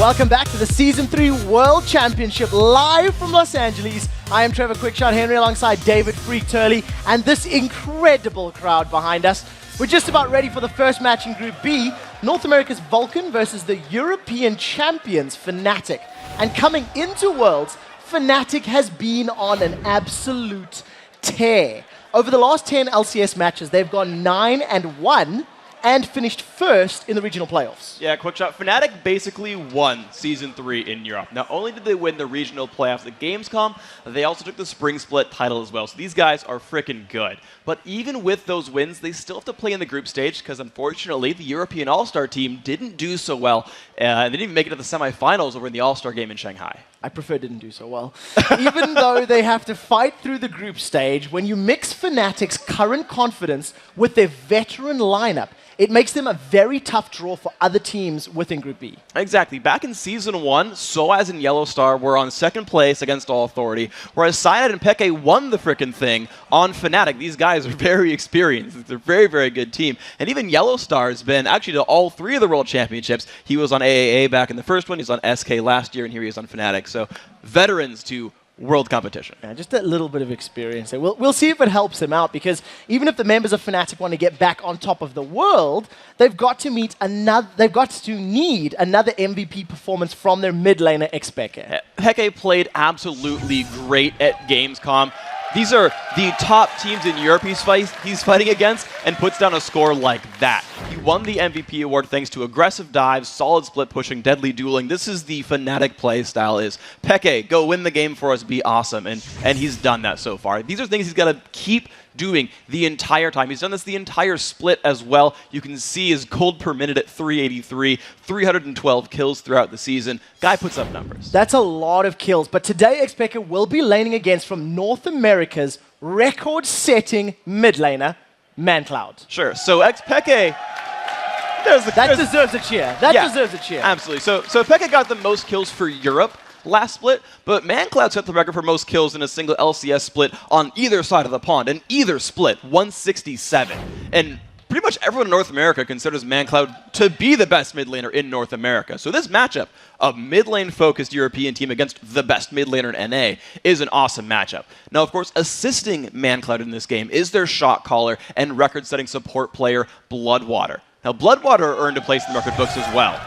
Welcome back to the Season 3 World Championship live from Los Angeles. I am Trevor Quickshot Henry alongside David Freak Turley and this incredible crowd behind us. We're just about ready for the first match in Group B, North America's Vulcan versus the European champions, Fnatic. And coming into Worlds, Fnatic has been on an absolute tear. Over the last 10 LCS matches, they've gone 9-1 and finished first in the regional playoffs. Yeah, quick shot. Fnatic basically won Season 3 in Europe. Not only did they win the regional playoffs at Gamescom, they also took the Spring Split title as well. So these guys are freaking good. But even with those wins, they still have to play in the group stage because unfortunately, the European All-Star team didn't do so well. They didn't even make it to the semifinals over in the All-Star game in Shanghai. I prefer didn't do so well. Even though they have to fight through the group stage, when you mix Fnatic's current confidence with their veteran lineup, it makes them a very tough draw for other teams within Group B. Exactly. Back in Season 1, Soaz and Yellowstar were on second place against All Authority, whereas Cyanide and Peke won the frickin' thing on Fnatic. These guys are very experienced. They're a very, very good team. And even Yellowstar has been actually to all three of the World Championships. He was on AAA back in the first one, he was on SK last year, and here he is on Fnatic. So veterans to world competition. Yeah, just a little bit of experience there. We'll see if it helps him out, because even if the members of Fnatic want to get back on top of the world, they've got to need another MVP performance from their mid laner Peke. Peke played absolutely great at Gamescom. These are the top teams in Europe he's fighting against, and puts down a score like that. He won the MVP award thanks to aggressive dives, solid split pushing, deadly dueling. This is the Fnatic play style is, Peke, go win the game for us, be awesome. And he's done that so far. These are things he's got to keep doing the entire time. He's done this the entire split as well. You can see his gold per minute at 383, 312 kills throughout the season. Guy puts up numbers. That's a lot of kills, but today Peke will be laning against from North America's record-setting mid laner, ManCloud. Sure, so Peke, that deserves a cheer. That deserves a cheer. Absolutely. So Peke got the most kills for Europe last split, but ManCloud set the record for most kills in a single LCS split on either side of the pond, in either split, 167. And pretty much everyone in North America considers ManCloud to be the best mid laner in North America. So this matchup, a mid lane focused European team against the best mid laner in NA, is an awesome matchup. Now, of course, assisting ManCloud in this game is their shot caller and record-setting support player, Bloodwater. Now, Bloodwater earned a place in the record books as well.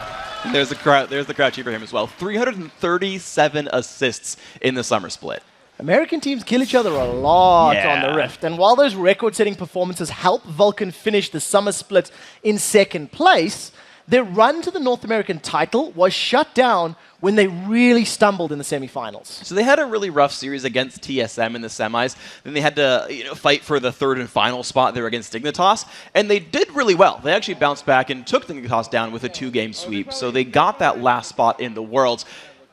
And there's the crowd cheer for him as well. 337 assists in the summer split. American teams kill each other a lot on the Rift. And while those record-setting performances help Vulcan finish the summer split in second place, their run to the North American title was shut down when they really stumbled in the semifinals. So they had a really rough series against TSM in the semis. Then they had to fight for the third and final spot there against Dignitas. And they did really well. They actually bounced back and took Dignitas down with a 2-game sweep. So they got that last spot in the Worlds.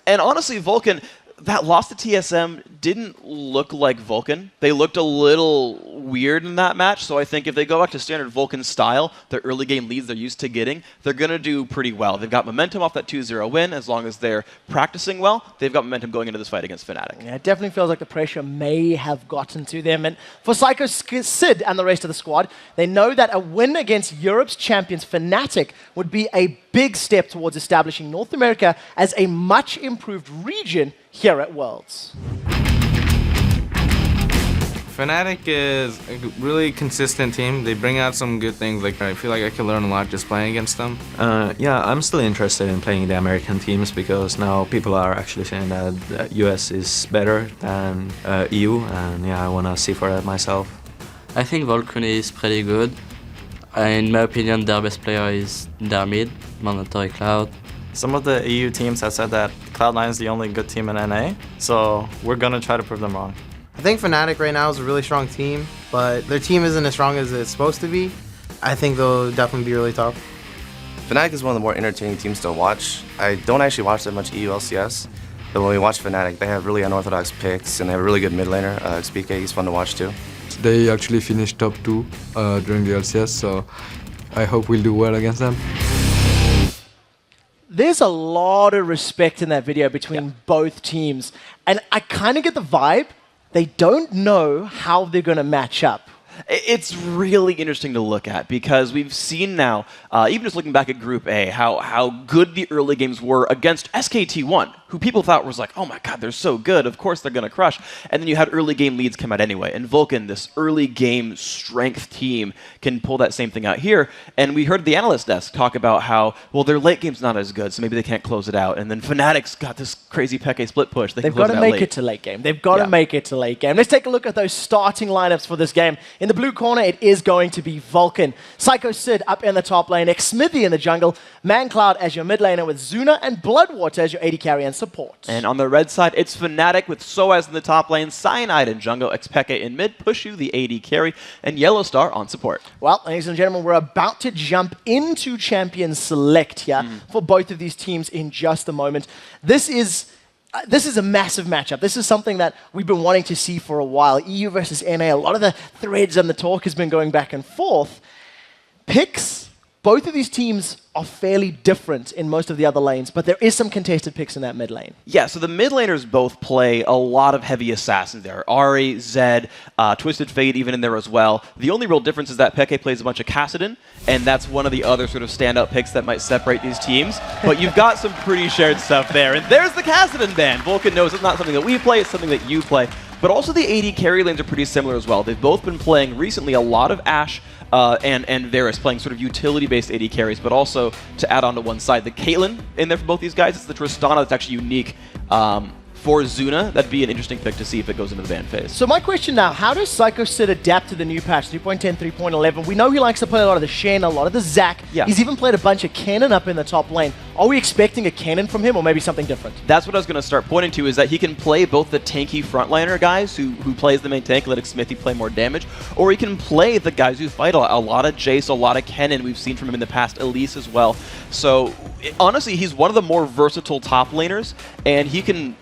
And honestly, Vulcan, that loss to TSM didn't look like Vulcan. They looked a little weird in that match, so I think if they go back to standard Vulcan style, the early game leads they're used to getting, they're going to do pretty well. They've got momentum off that 2-0 win. As long as they're practicing well, they've got momentum going into this fight against Fnatic. Yeah, it definitely feels like the pressure may have gotten to them. And for Psycho Sid and the rest of the squad, they know that a win against Europe's champions Fnatic would be a big step towards establishing North America as a much improved region here at Worlds. Fnatic is a really consistent team. They bring out some good things. Like, I feel like I can learn a lot just playing against them. Yeah, I'm still interested in playing the American teams because now people are actually saying that US is better than EU, and yeah, I want to see for that myself. I think Vulcan is pretty good. In my opinion, their best player is their mid, Mandatory Cloud. Some of the EU teams have said that Cloud9 is the only good team in NA, so we're going to try to prove them wrong. I think Fnatic right now is a really strong team, but their team isn't as strong as it's supposed to be. I think they'll definitely be really tough. Fnatic is one of the more entertaining teams to watch. I don't actually watch that much EU LCS, but when we watch Fnatic, they have really unorthodox picks, and they have a really good mid laner. XPK, he's fun to watch too. They actually finished top 2 during the LCS, so I hope we'll do well against them. There's a lot of respect in that video between both teams, and I kind of get the vibe they don't know how they're going to match up. It's really interesting to look at because we've seen now, even just looking back at Group A, how good the early games were against SKT1, who people thought was like, oh my god, they're so good, of course they're going to crush. And then you had early game leads come out anyway. And Vulcan, this early game strength team, can pull that same thing out here. And we heard the analyst desk talk about how, well, their late game's not as good, so maybe they can't close it out. And then Fnatic's got this crazy Peke split push. They've got to make it to late game. They've got to make it to late game. Let's take a look at those starting lineups for this game. In the blue corner, it is going to be Vulcan. Psycho Sid up in the top lane, Xmithy in the jungle, ManCloud as your mid laner with Zuna, and Bloodwater as your AD carry and support. And on the red side, it's Fnatic with Soaz in the top lane, Cyanide in jungle, Xpeke in mid, Pushu the AD carry, and Yellow Star on support. Well, ladies and gentlemen, we're about to jump into Champion Select here for both of these teams in just a moment. This is a massive matchup. This is something that we've been wanting to see for a while. EU versus NA, a lot of the threads and the talk has been going back and forth. Picks, both of these teams are fairly different in most of the other lanes, but there is some contested picks in that mid lane. Yeah, so the mid laners both play a lot of heavy assassins there. Ahri, Zed, Twisted Fate even in there as well. The only real difference is that Peke plays a bunch of Kassadin, and that's one of the other sort of standout picks that might separate these teams. But you've got some pretty shared stuff there. And there's the Kassadin ban. Vulcan knows it's not something that we play, it's something that you play. But also the AD carry lanes are pretty similar as well. They've both been playing recently a lot of Ashe and Varus, playing sort of utility-based AD carries, but also to add on to one side, the Caitlyn in there for both these guys. It's the Tristana that's actually unique for Zuna. That'd be an interesting pick to see if it goes into the ban phase. So my question now, how does Psycho Sid adapt to the new patch, 3.10, 3.11? We know he likes to play a lot of the Shen, a lot of the Zac. Yeah. He's even played a bunch of Cannon up in the top lane. Are we expecting a Cannon from him or maybe something different? That's what I was going to start pointing to, is that he can play both the tanky frontliner guys who plays the main tank, let Xmithy play more damage, or he can play the guys who fight a lot of Jace, a lot of Kennen. We've seen from him in the past, Elise as well. So honestly, he's one of the more versatile top laners, and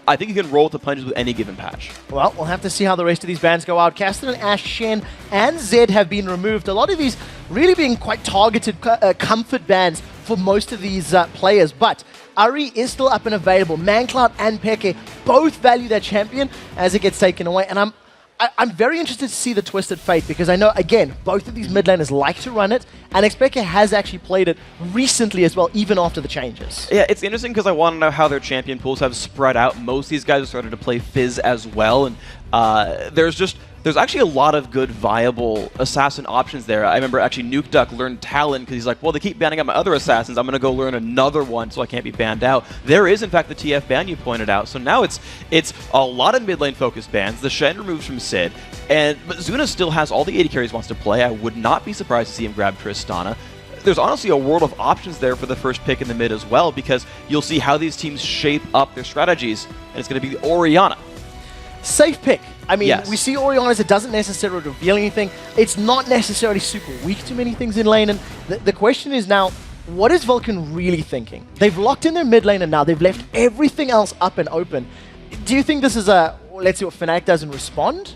I think he can roll with the punches with any given patch. Well, we'll have to see how the rest of these bans go out. Kassadin, Ashe, Shen, and Zed have been removed. A lot of these really being quite targeted comfort bans for most of these players, but Ahri is still up and available. ManCloud and Peke both value their champion as it gets taken away, and I'm very interested to see the Twisted Fate, because I know, again, both of these mid laners like to run it, and Xpeke has actually played it recently as well, even after the changes. Yeah, it's interesting because I want to know how their champion pools have spread out. Most of these guys have started to play Fizz as well, and there's actually a lot of good viable assassin options there. I remember actually Nuke Duck learned Talon because he's like, well, they keep banning out my other assassins. I'm going to go learn another one so I can't be banned out. There is, in fact, the TF ban you pointed out. So now it's a lot of mid lane focused bans. The Shen removes from Sid. But Zuna still has all the AD carries he wants to play. I would not be surprised to see him grab Tristana. There's honestly a world of options there for the first pick in the mid as well, because you'll see how these teams shape up their strategies, and it's going to be Orianna. Safe pick. I mean, Yes. we see Orianna's, it doesn't necessarily reveal anything. It's not necessarily super weak to many things in lane, and the question is now, what is Vulcan really thinking? They've locked in their mid lane, and now they've left everything else up and open. Do you think this is let's see what Fnatic does and respond?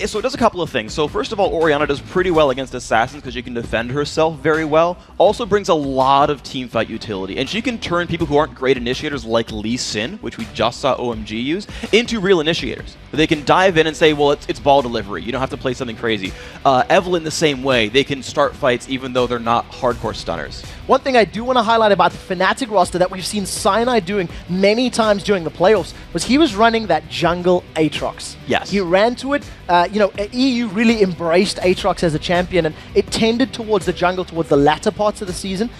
So it does a couple of things. So first of all, Orianna does pretty well against assassins because she can defend herself very well. Also brings a lot of teamfight utility, and she can turn people who aren't great initiators like Lee Sin, which we just saw OMG use, into real initiators. They can dive in and say, well, it's ball delivery. You don't have to play something crazy. Evelynn the same way. They can start fights even though they're not hardcore stunners. One thing I do want to highlight about the Fnatic roster that we've seen Cyanide doing many times during the playoffs was he was running that jungle Aatrox. Yes. He ran to it. EU really embraced Aatrox as a champion, and it tended towards the jungle towards the latter parts of the season.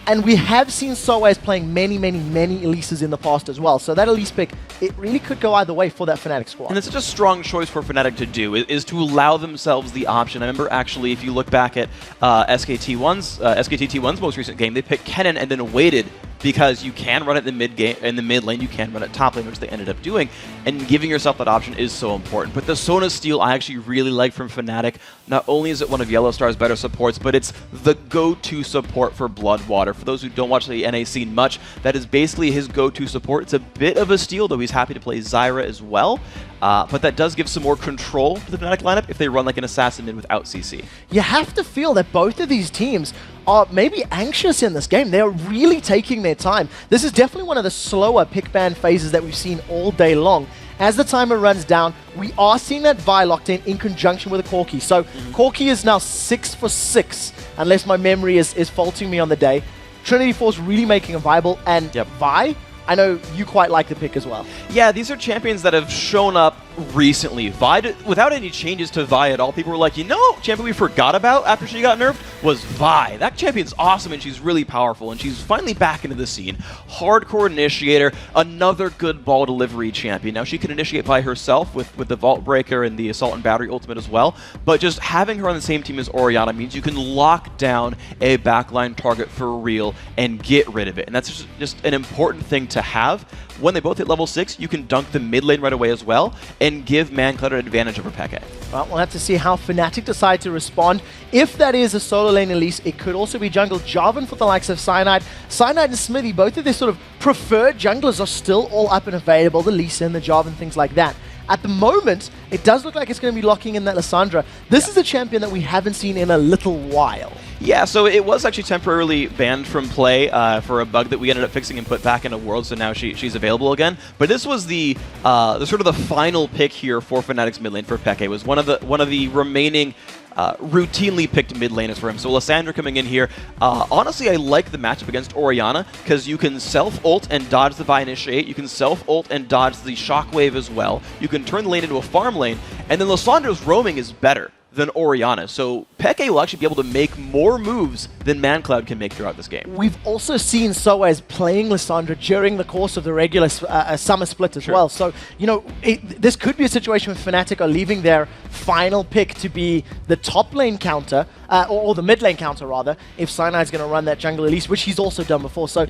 And we have seen Soaz playing many Elises in the past as well. So that Elise pick, it really could go either way for that Fnatic squad. And it's such a strong choice for Fnatic to do, is to allow themselves the option. I remember actually, if you look back at SKT1's most recent game, they picked Kennen and then waited, because you can run it in the mid lane, you can run it top lane, which they ended up doing, and giving yourself that option is so important. But the Sona Steel I actually really like from Fnatic. Not only is it one of Yellow Star's better supports, but it's the go-to support for Bloodwater. For those who don't watch the NA scene much, that is basically his go-to support. It's a bit of a steal, though he's happy to play Zyra as well. But that does give some more control to the Fnatic lineup if they run like an assassin mid without CC. You have to feel that both of these teams are maybe anxious in this game. They're really taking their time. This is definitely one of the slower pick ban phases that we've seen all day long. as the timer runs down, we are seeing that Vi locked in conjunction with a Corki. So Corki is now 6 for 6, unless my memory is faulting me on the day. Trinity Force really making a viable, and Vi, I know you quite like the pick as well. Yeah, these are champions that have shown up recently. Vi, without any changes to Vi at all, people were like, you know, champion we forgot about after she got nerfed was Vi. That champion's awesome and she's really powerful and she's finally back into the scene. Hardcore initiator, another good ball delivery champion. Now she can initiate by herself with the Vault Breaker and the Assault and Battery ultimate as well, but just having her on the same team as Orianna means you can lock down a backline target for real and get rid of it. And that's just an important thing to have. When they both hit level 6, you can dunk the mid lane right away as well and give ManCloud an advantage over Peke. Well, we'll have to see how Fnatic decide to respond. If that is a solo lane Elise, it could also be jungle. Jarvan for the likes of Cyanide. Cyanide and Smithy, both of their sort of preferred junglers are still all up and available. The Lee Sin, the Jarvan, things like that. At the moment, it does look like it's going to be locking in that Lissandra. This is a champion that we haven't seen in a little while. Yeah, so it was actually temporarily banned from play for a bug that we ended up fixing and put back into World, so now she's available again. But this was the sort of the final pick here for Fnatic's mid lane for Peke. It was one of the remaining routinely picked mid laners for him. So Lissandra coming in here. Honestly, I like the matchup against Orianna because you can self-ult and dodge the Vi Initiate. You can self-ult and dodge the Shockwave as well. You can turn the lane into a farm lane. And then Lissandra's roaming is better than Orianna. So Peke will actually be able to make more moves than ManCloud can make throughout this game. We've also seen Soaz playing Lissandra during the course of the regular summer split as well. So, you know, this could be a situation where Fnatic are leaving their final pick to be the top lane counter, or the mid lane counter rather, if Cyanide's going to run that jungle Elise, which he's also done before. So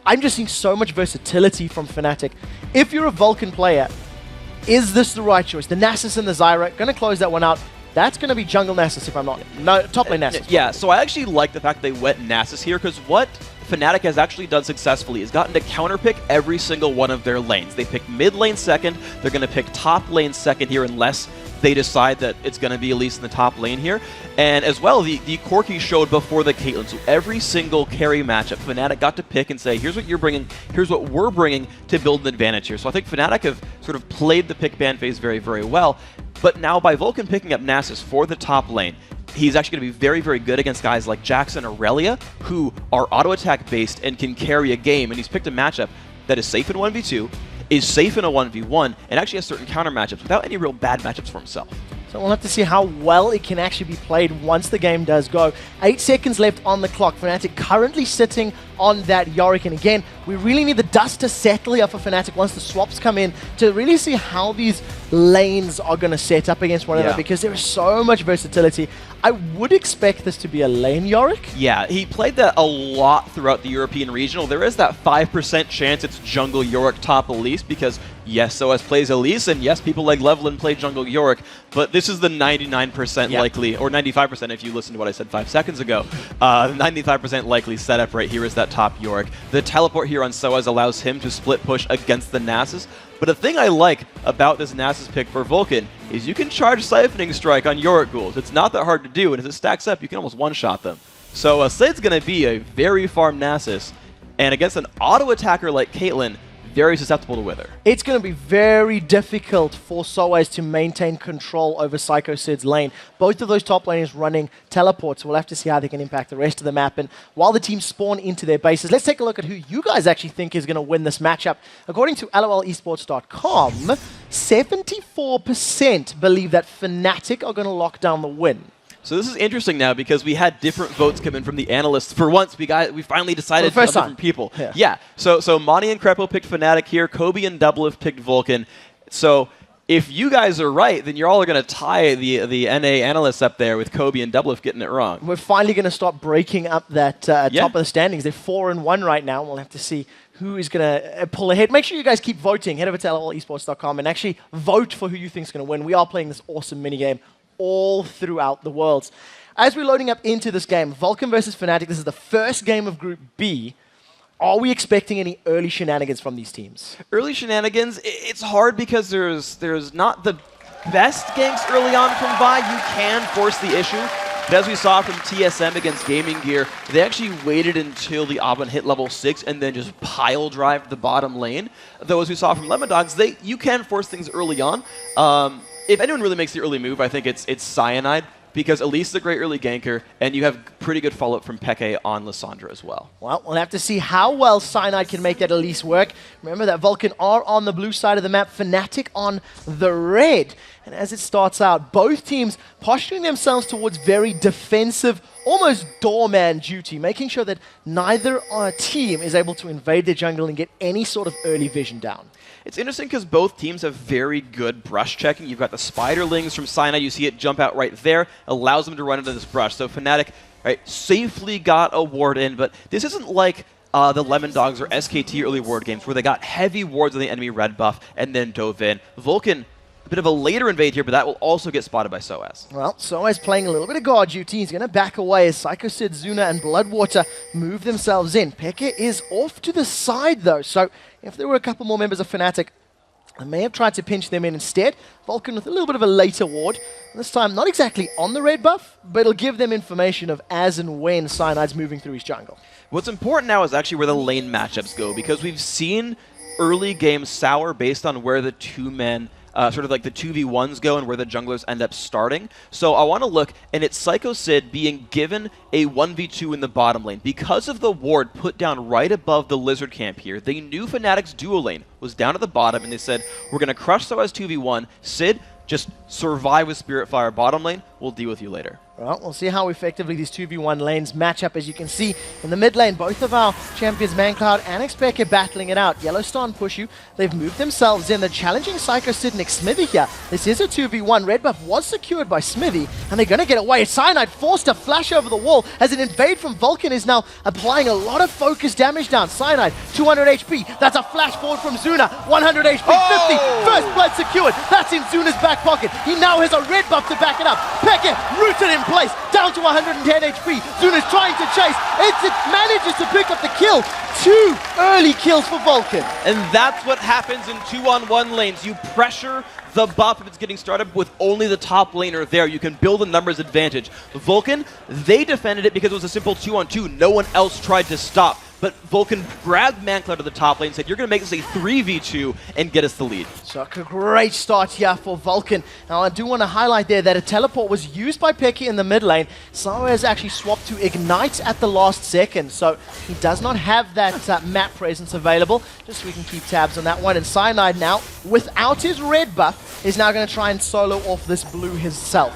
I'm just seeing so much versatility from Fnatic. If you're a Vulcan player, is this the right choice? The Nasus and the Zyra, going to close that one out. That's going to be jungle Nasus if I'm not... No, top lane Nasus. Yeah, so I actually like the fact they went Nasus here, because what Fnatic has actually done successfully is gotten to counterpick every single one of their lanes. They pick mid lane second, they're going to pick top lane second here unless they decide that it's going to be Elise in the top lane here. And as well, the Corki showed before the Caitlyn, so every single carry matchup, Fnatic got to pick and say, here's what you're bringing, here's what we're bringing to build an advantage here. So I think Fnatic have sort of played the pick ban phase very, very well. But now by Vulcan picking up Nasus for the top lane, he's actually going to be very, very good against guys like Jackson or Aurelia, who are auto-attack based and can carry a game. And he's picked a matchup that is safe in 1v2, is safe in a 1v1, and actually has certain counter matchups without any real bad matchups for himself. So we'll have to see how well it can actually be played once the game does go. 8 seconds left on the clock. Fnatic currently sitting on that Yorick. And again, we really need the dust to settle here for Fnatic once the swaps come in to really see how these lanes are going to set up against one another, because there is so much versatility. I would expect this to be a lane Yorick. Yeah, he played that a lot throughout the European regional. There is that 5% chance it's jungle Yorick top Elise because, yes, SOS plays Elise, and yes, people like Levelin play jungle Yorick, but this is the 99% likely, or 95% if you listen to what I said 5 seconds ago, 95% likely setup right here is that top Yorick. The teleport here on SOS allows him to split push against the Nasus. But the thing I like about this Nasus pick for Vulcan is you can charge Siphoning Strike on Yorick ghouls. It's not that hard to do, and as it stacks up, you can almost one-shot them. So Sid's going to be a very farm Nasus, and against an auto-attacker like Caitlyn, very susceptible to Wither. It's going to be very difficult for Soaz to maintain control over Psycho Sid's lane. Both of those top laners running teleports. We'll have to see how they can impact the rest of the map. And while the teams spawn into their bases, let's take a look at who you guys actually think is going to win this matchup. According to LOLesports.com, 74% believe that Fnatic are going to lock down the win. So this is interesting now because we had different votes come in from the analysts. For once, we finally decided on different people. Yeah. So Monty and Crepo picked Fnatic here. Kobe and Double have picked Vulcan. So if you guys are right, then you're all going to tie the NA analysts up there with Kobe and Double getting it wrong. We're finally going to start breaking up that top of the standings. They're 4-1 right now. We'll have to see who is going to pull ahead. Make sure you guys keep voting. Head over to LOLesports.com and actually vote for who you think is going to win. We are playing this awesome minigame all throughout the worlds. As we're loading up into this game, Vulcan versus Fnatic, this is the first game of Group B. Are we expecting any early shenanigans from these teams? Early shenanigans, it's hard because there's not the best ganks early on from Vi. You can force the issue, But as we saw from TSM against Gaming Gear, they actually waited until the Oblin hit level 6 and then just pile drive the bottom lane. Though as we saw from Lemon Dogs, you can force things early on. If anyone really makes the early move, I think it's Cyanide, because Elise is a great early ganker, and you have pretty good follow-up from Peke on Lissandra as well. Well, we'll have to see how well Cyanide can make that Elise work. Remember that Vulcan are on the blue side of the map, Fnatic on the red. And as it starts out, both teams posturing themselves towards very defensive, almost doorman duty, making sure that neither team is able to invade the jungle and get any sort of early vision down. It's interesting because both teams have very good brush checking. You've got the Spiderlings from Cyanide. You see it jump out right there. Allows them to run into this brush. So Fnatic safely got a ward in, but this isn't like the Lemon Dogs or SKT early ward games where they got heavy wards on the enemy red buff and then dove in. Vulcan, a bit of a later invade here, but that will also get spotted by Soaz. Well, Soaz playing a little bit of guard duty. He's going to back away as Psycho Sid, Zuna, and Bloodwater move themselves in. Peke is off to the side, though, so if there were a couple more members of Fnatic, I may have tried to pinch them in instead. Vulcan with a little bit of a later ward. This time, not exactly on the red buff, but it'll give them information of as and when Cyanide's moving through his jungle. What's important now is actually where the lane matchups go, because we've seen early games sour based on where the two men sort of like the 2v1s go and where the junglers end up starting. So I want to look, and it's Psycho Sid being given a 1v2 in the bottom lane. Because of the ward put down right above the Lizard camp here, they knew Fnatic's dual lane was down at the bottom, and they said, we're going to crush Soaz 2v1. Sid, just survive with Spirit Fire bottom lane. We'll deal with you later. Well, we'll see how effectively these 2v1 lanes match up. As you can see, in the mid lane, both of our champions, ManCloud and Xpeke, are battling it out. Yellowstar and Pushu, they've moved themselves in. They're challenging Psycho Sid and Smithy here. This is a 2v1. Red buff was secured by Smithy, and they're going to get away. Cyanide forced to flash over the wall as an invade from Vulcan is now applying a lot of focus damage down. Cyanide, 200 HP. That's a flash forward from Zuna. 100 HP, 50. First blood secured. That's in Zuna's back pocket. He now has a red buff to back it up. Peke rooted in place, down to 110 HP. Zuna's trying to chase. It manages to pick up the kill. 2 early kills for Vulcan. And that's what happens in 2-on-1 lanes. You pressure the buff if it's getting started with only the top laner there. You can build a numbers advantage. Vulcan, they defended it because it was a simple 2-on-2. No one else tried to stop. But Vulcan grabbed ManCloud to the top lane and said, you're going to make this a 3v2 and get us the lead. So a great start here for Vulcan. Now I do want to highlight there that a teleport was used by Peke in the mid lane. Soaz actually swapped to Ignite at the last second, so he does not have that map presence available. Just so we can keep tabs on that one. And Cyanide now, without his red buff, is now going to try and solo off this blue himself.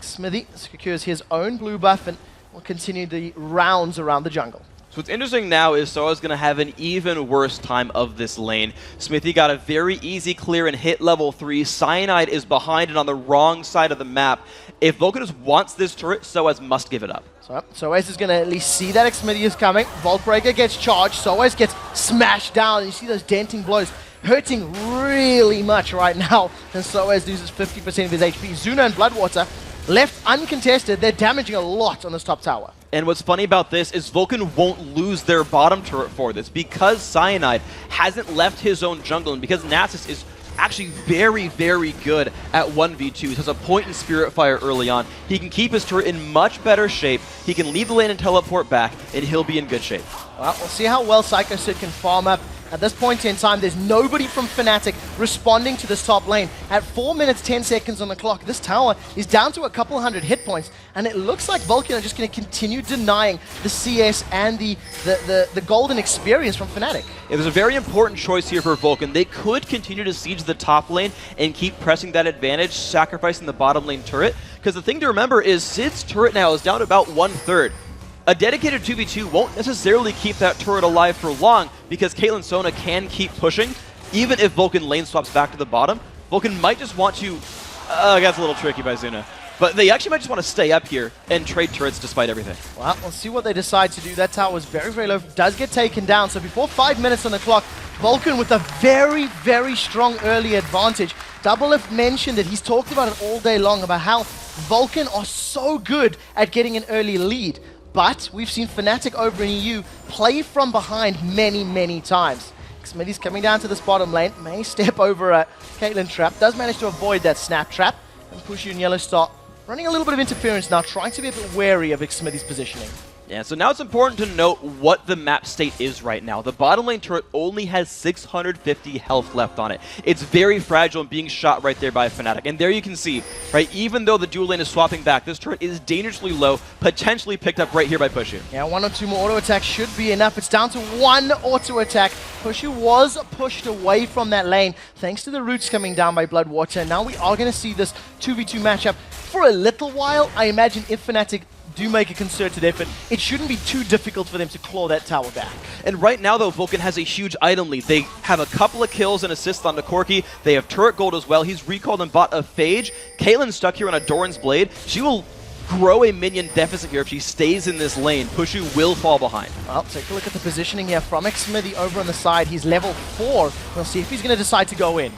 Smithy secures his own blue buff and will continue the rounds around the jungle. So what's interesting now is Soa's going to have an even worse time of this lane. Smithy got a very easy clear and hit level 3. Cyanide is behind and on the wrong side of the map. If Vulcan just wants this turret, Soaz must give it up. So Soaz is going to at least see that Xmithy is coming. Vault Breaker gets charged. Soaz gets smashed down. And you see those denting blows hurting really much right now. And Soaz loses 50% of his HP. Zuna and Bloodwater left uncontested. They're damaging a lot on this top tower. And what's funny about this is Vulcan won't lose their bottom turret for this because Cyanide hasn't left his own jungle and because Nasus is actually very, very good at 1v2. He has a point in Spirit Fire early on. He can keep his turret in much better shape. He can leave the lane and teleport back, and he'll be in good shape. Well, we'll see how well Psycho Sid can farm up. At this point in time, there's nobody from Fnatic responding to this top lane. At 4 minutes, 10 seconds on the clock, this tower is down to a couple hundred hit points, and it looks like Vulcan are just going to continue denying the CS and the golden experience from Fnatic. It was a very important choice here for Vulcan. They could continue to siege the top lane and keep pressing that advantage, sacrificing the bottom lane turret, because the thing to remember is Sid's turret now is down to about 1/3. A dedicated 2v2 won't necessarily keep that turret alive for long because Caitlyn Sona can keep pushing. Even if Vulcan lane swaps back to the bottom, Vulcan might just want to... that's a little tricky by Zuna. But they actually might just want to stay up here and trade turrets despite everything. Well, we'll see what they decide to do. That tower is very, very low. Does get taken down. So before 5 minutes on the clock, Vulcan with a very, very strong early advantage. Doublelift mentioned it. He's talked about it all day long about how Vulcan are so good at getting an early lead. But we've seen Fnatic over in EU play from behind many, many times. Smithy's coming down to this bottom lane, may step over a Caitlyn trap, does manage to avoid that snap trap, and Pushu and Yellowstar running a little bit of interference now, trying to be a bit wary of Xmithie's positioning. Yeah, so now it's important to note what the map state is right now. The bottom lane turret only has 650 health left on it. It's very fragile and being shot right there by Fnatic. And there you can see, right, even though the dual lane is swapping back, this turret is dangerously low, potentially picked up right here by Pushu. Yeah, 1 or 2 more auto attacks should be enough. It's down to 1 auto attack. Pushu was pushed away from that lane thanks to the roots coming down by Bloodwater. Now we are going to see this 2v2 matchup for a little while. I imagine if Fnatic do make a concerted effort, it shouldn't be too difficult for them to claw that tower back. And right now, though, Vulcan has a huge item lead. They have a couple of kills and assists on the Corki. They have turret gold as well. He's recalled and bought a Phage. Caitlyn's stuck here on a Doran's Blade. She will grow a minion deficit here if she stays in this lane. Pushu will fall behind. Well, take a look at the positioning here from Xmithie over on the side. He's level 4. We'll see if he's going to decide to go in.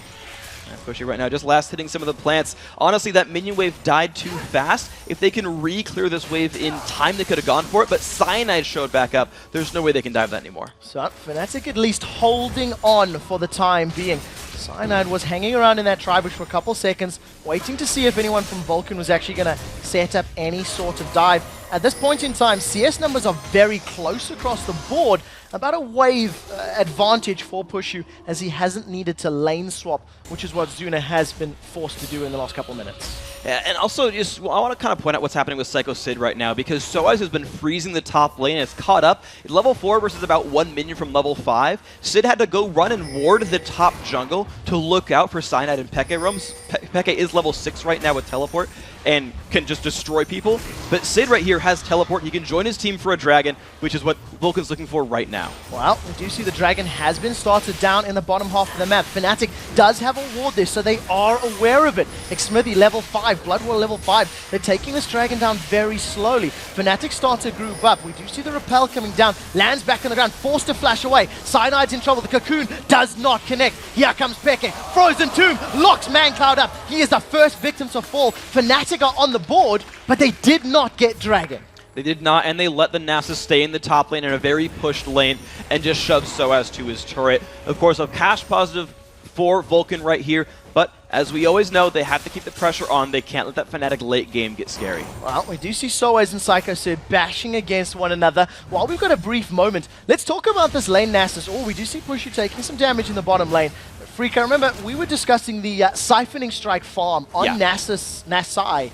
Pushy right now, just last hitting some of the plants. Honestly, that minion wave died too fast. If they can re-clear this wave in time, they could have gone for it, but Cyanide showed back up. There's no way they can dive that anymore. So Fnatic at least holding on for the time being. Cyanide was hanging around in that tri-bush for a couple seconds, waiting to see if anyone from Vulcan was actually going to set up any sort of dive. At this point in time, CS numbers are very close across the board. About a wave advantage for Pushu as he hasn't needed to lane swap, which is what Zuna has been forced to do in the last couple minutes. Yeah, and also, I want to kind of point out what's happening with Psycho Sid right now, because Soaz has been freezing the top lane and it's caught up. At level 4 versus about 1 minion from level 5. Sid had to go run and ward the top jungle to look out for Cyanide and Peke roams. Peke is level 6 right now with teleport and can just destroy people. But Sid right here has teleport. He can join his team for a dragon, which is what Vulcan's looking for right now. Well, we do see the dragon has been started down in the bottom half of the map. Fnatic does have a ward there, so they are aware of it. Xmithie level 5, Bloodwater level 5. They're taking this dragon down very slowly. Fnatic start to group up. We do see the rappel coming down. Lands back on the ground, forced to flash away. Cyanide's in trouble. The cocoon does not connect. Here comes Peke. Frozen Tomb locks ManCloud up. He is the first victim to fall. Fnatic are on the board, but they did not get dragon. They did not, and they let the Nasus stay in the top lane in a very pushed lane and just shoved Soaz to his turret. Of course, a cash positive for Vulcan right here, but as we always know, they have to keep the pressure on. They can't let that Fnatic late game get scary. Well, we do see Soaz and Psycho Sid bashing against one another. While we've got a brief moment, let's talk about this lane Nasus. Oh, we do see Pushu taking some damage in the bottom lane. Freak, I remember we were discussing the siphoning strike farm on Nasai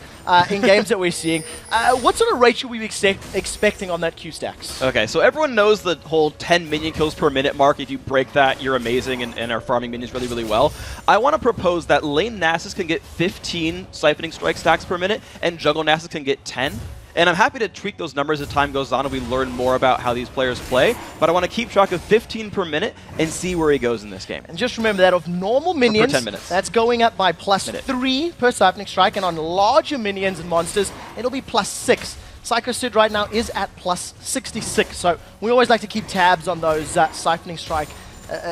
in games that we're seeing. What sort of rate should we be expecting on that Q-Stacks? Okay, so everyone knows the whole 10 minion kills per minute mark. If you break that, you're amazing and are farming minions really, really well. I want to propose that lane Nasus can get 15 siphoning strike stacks per minute, and jungle Nasus can get 10. And I'm happy to tweak those numbers as time goes on and we learn more about how these players play. But I want to keep track of 15 per minute and see where he goes in this game. And just remember that of normal minions, 10 minutes. That's going up by +3 per siphoning strike. And on larger minions and monsters, it'll be +6. Psycho Sid right now is at +66. So we always like to keep tabs on those siphoning strike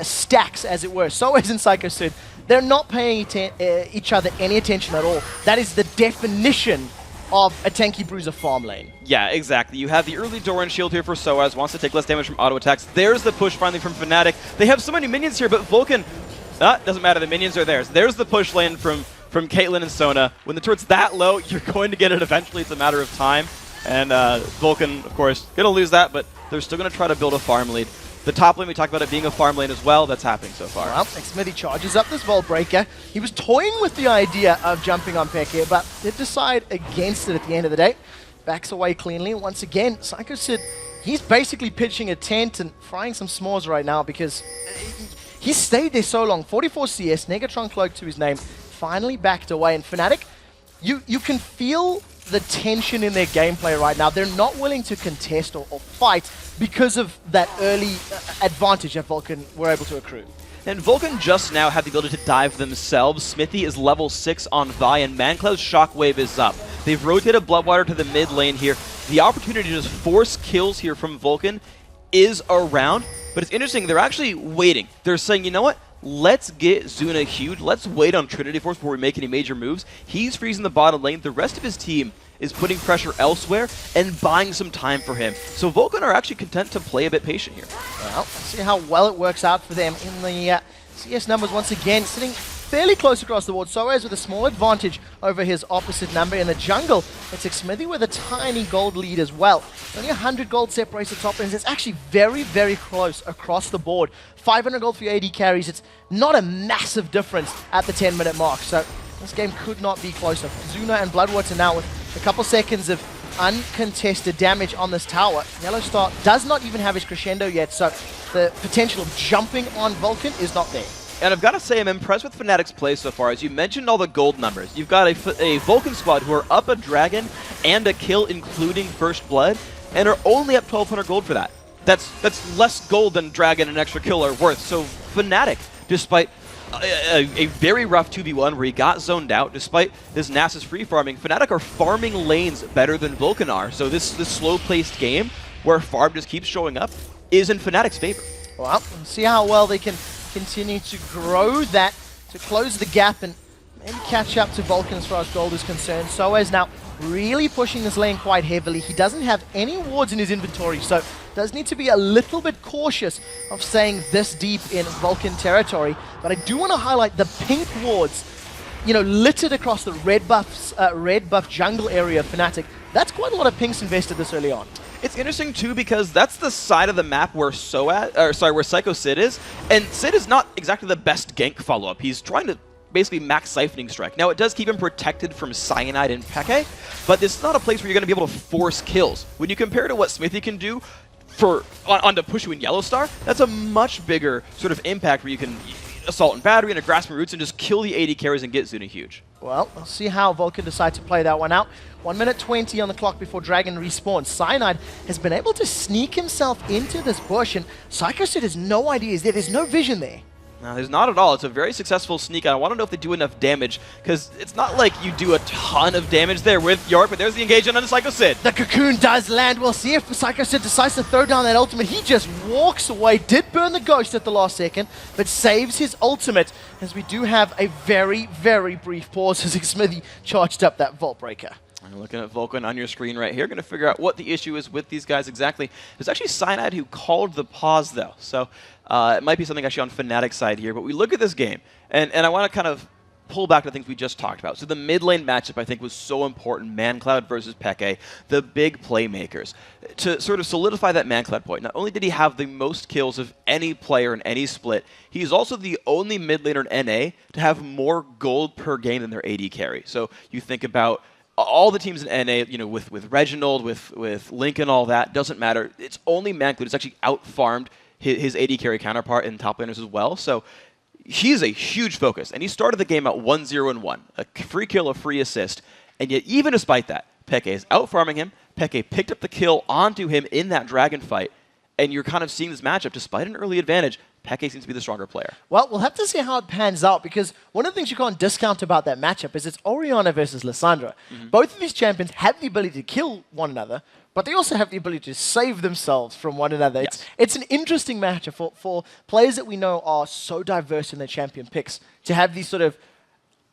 stacks, as it were. So as in Psycho Sid, they're not paying each other any attention at all. That is the definition of a tanky bruiser farm lane. Yeah, exactly. You have the early Doran shield here for Soaz, wants to take less damage from auto attacks. There's the push finally from Fnatic. They have so many minions here, but Vulcan, doesn't matter, the minions are theirs. There's the push lane from Caitlyn and Sona. When the turret's that low, you're going to get it eventually. It's a matter of time. And Vulcan, of course, going to lose that, but they're still going to try to build a farm lead. The top lane, we talked about it being a farm lane as well. That's happening so far. Well, Xmithie charges up this Vault Breaker. He was toying with the idea of jumping on Peke, but did decide against it at the end of the day. Backs away cleanly. Once again, Psycho Sid, he's basically pitching a tent and frying some s'mores right now because he stayed there so long. 44 CS, Negatron Cloak to his name, finally backed away. And Fnatic, you can feel the tension in their gameplay right now. They're not willing to contest or fight because of that early advantage that Vulcan were able to accrue. And Vulcan just now have the ability to dive themselves. Smithy is level 6 on Vi, and ManCloud's Shockwave is up. They've rotated Bloodwater to the mid lane here. The opportunity to just force kills here from Vulcan is around, but it's interesting, they're actually waiting. They're saying, you know what? Let's get Zuna huge. Let's wait on Trinity Force before we make any major moves. He's freezing the bottom lane. The rest of his team is putting pressure elsewhere and buying some time for him. So Vulcan are actually content to play a bit patient here. Well, let's see how well it works out for them in the CS numbers once again, sitting fairly close across the board. Soaz with a small advantage over his opposite number in the jungle. It's Smithy with a tiny gold lead as well. Only 100 gold separates the top lanes. It's actually very, very close across the board. 500 gold for your AD carries. It's not a massive difference at the 10-minute mark. So this game could not be closer. Zuna and Bloodwater now with a couple seconds of uncontested damage on this tower. Yellow Star does not even have his crescendo yet, so the potential of jumping on Vulcan is not there. And I've got to say, I'm impressed with Fnatic's play so far. As you mentioned all the gold numbers, you've got a Vulcan squad who are up a dragon and a kill, including First Blood, and are only up 1,200 gold for that. That's less gold than dragon and extra kill are worth. So Fnatic, despite a very rough 2v1 where he got zoned out, despite this Nasus free farming, Fnatic are farming lanes better than Vulcan are. So this slow-paced game where farm just keeps showing up is in Fnatic's favor. Well, we'll see how well they can continue to grow that, to close the gap and maybe catch up to Vulcan as far as gold is concerned. Soaz now really pushing this lane quite heavily. He doesn't have any wards in his inventory, so does need to be a little bit cautious of staying this deep in Vulcan territory. But I do want to highlight the pink wards, you know, littered across the red buff jungle area of Fnatic. That's quite a lot of pinks invested this early on. It's interesting too because that's the side of the map where where Psycho Sid is, and Sid is not exactly the best gank follow-up. He's trying to basically max Siphoning Strike. Now it does keep him protected from Cyanide and Peke, but this is not a place where you're going to be able to force kills. When you compare to what Smithy can do on the push you in Yellow Star, that's a much bigger sort of impact where you can Assault and Battery and a Grasping Roots and just kill the AD carries and get Zuna huge. Well, we'll see how Vulcan decide to play that one out. 1 minute 20 on the clock before Dragon respawns. Cyanide has been able to sneak himself into this bush, and Psycho Sid has no idea he's there. There's no vision there. No, there's not at all. It's a very successful sneak. I want to know if they do enough damage, because it's not like you do a ton of damage there with York, but there's the engagement on Psycho Sid. The cocoon does land. We'll see if Psycho Sid decides to throw down that ultimate. He just walks away. Did burn the ghost at the last second, but saves his ultimate, as we do have a very, very brief pause as Smithy charged up that Vault Breaker. I'm looking at Vulcan on your screen right here. Going to figure out what the issue is with these guys exactly. There's actually Cyanide who called the pause, though. So it might be something actually on Fnatic's side here. But we look at this game, and I want to kind of pull back to things we just talked about. So the mid lane matchup, I think, was so important. ManCloud versus Peke, the big playmakers. To sort of solidify that ManCloud point, not only did he have the most kills of any player in any split, he's also the only mid laner in NA to have more gold per game than their AD carry. So you think about all the teams in NA, you know, with Reginald, with Link and all that, doesn't matter. It's only ManCloud who's actually out-farmed his AD carry counterpart in top laners as well. So he's a huge focus. And he started the game at 1-0-1, a free kill, a free assist. And yet, even despite that, Peke is out-farming him. Peke picked up the kill onto him in that dragon fight. And you're kind of seeing this matchup, despite an early advantage, Peke seems to be the stronger player. Well, we'll have to see how it pans out, because one of the things you can't discount about that matchup is it's Orianna versus Lissandra. Both of these champions have the ability to kill one another, but they also have the ability to save themselves from one another. Yes. It's an interesting matchup for players that we know are so diverse in their champion picks, to have these sort of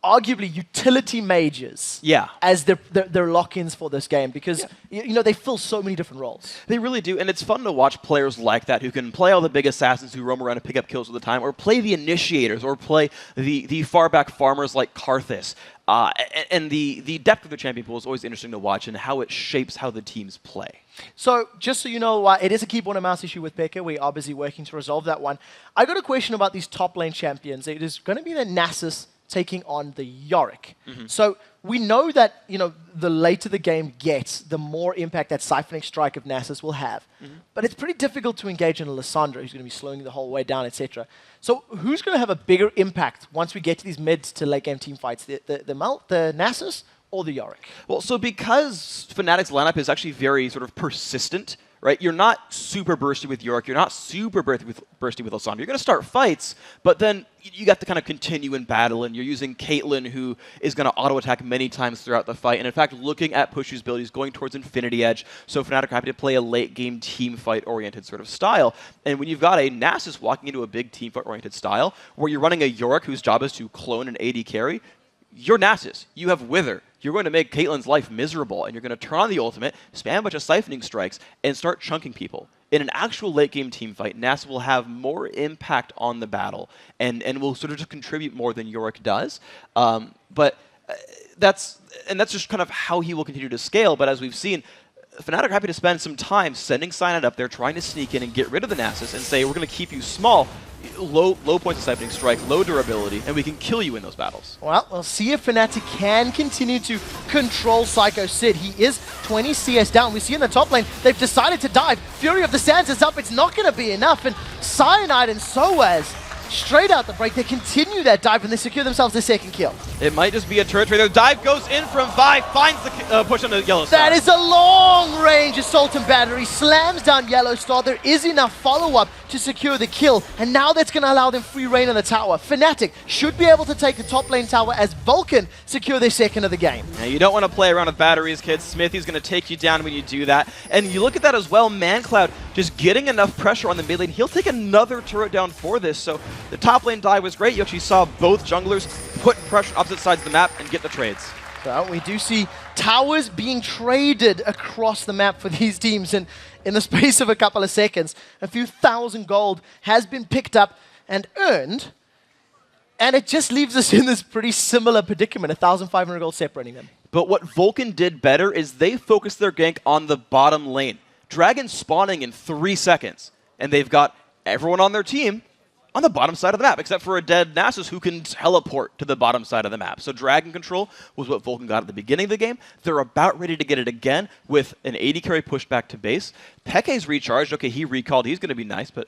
arguably utility mages as their lock-ins for this game, because you know, they fill so many different roles. They really do, and it's fun to watch players like that who can play all the big assassins who roam around and pick up kills all the time, or play the initiators, or play the far back farmers like Karthus. And the depth of the champion pool is always interesting to watch, and how it shapes how the teams play. So, just so you know, it is a keyboard and mouse issue with Peke. We are busy working to resolve that one. I got a question about these top lane champions. It is going to be the Nasus taking on the Yorick. So we know that, you know, the later the game gets, the more impact that Siphoning Strike of Nasus will have. But it's pretty difficult to engage in a Lissandra who's going to be slowing the whole way down, etc. So who's going to have a bigger impact once we get to these mid to late game team fights? The Nasus or the Yorick? Well, so because Fnatic's lineup is actually very sort of persistent, right? You're not super bursty with York. You're not super bursty with Lissandra. You're going to start fights, but then you got to kind of continue in battle, and you're using Caitlyn, who is going to auto-attack many times throughout the fight. And in fact, looking at Pushu's abilities, going towards Infinity Edge, so Fnatic are happy to play a late-game team fight-oriented sort of style. And when you've got a Nasus walking into a big team fight-oriented style, where you're running a York whose job is to clone an AD carry, you're Nasus. You have Wither. You're going to make Caitlyn's life miserable, and you're going to turn on the ultimate, spam a bunch of siphoning strikes, and start chunking people. In an actual late-game team fight, Nasus will have more impact on the battle, and will sort of just contribute more than Yorick does. That's just kind of how he will continue to scale, but as we've seen, Fnatic are happy to spend some time sending Cyanide up there, trying to sneak in and get rid of the Nasus, and say, we're going to keep you small, low points of siphoning strike, low durability, and we can kill you in those battles. Well, we'll see if Fnatic can continue to control Psycho Sid. He is 20 CS down. We see in the top lane, they've decided to dive. Fury of the Sands is up. It's not going to be enough. And Cyanide and Soaz, straight out the break, they continue that dive and they secure themselves their second kill. It might just be a turret trader. Dive goes in from Vi, finds the push on the Yellow Star. That is a long-range assault and battery, slams down Yellow Star. There is enough follow-up to secure the kill, and now that's going to allow them free reign on the tower. Fnatic should be able to take the top lane tower as Vulcan secure their second of the game. Now, you don't want to play around with batteries, kids. Smithy's going to take you down when you do that. And you look at that as well, ManCloud just getting enough pressure on the mid lane. He'll take another turret down for this, so the top lane dive was great. You actually saw both junglers put pressure opposite sides of the map and get the trades. So we do see towers being traded across the map for these teams, and in the space of a couple of seconds, a few thousand gold has been picked up and earned, and it just leaves us in this pretty similar predicament, 1,500 gold separating them. But what Vulcan did better is they focused their gank on the bottom lane. Dragon spawning in 3 seconds, and they've got everyone on their team on the bottom side of the map, except for a dead Nasus who can teleport to the bottom side of the map. So Dragon Control was what Vulcan got at the beginning of the game. They're about ready to get it again with an AD carry pushed back to base. Peke's recharged. Okay, he recalled. He's going to be nice, but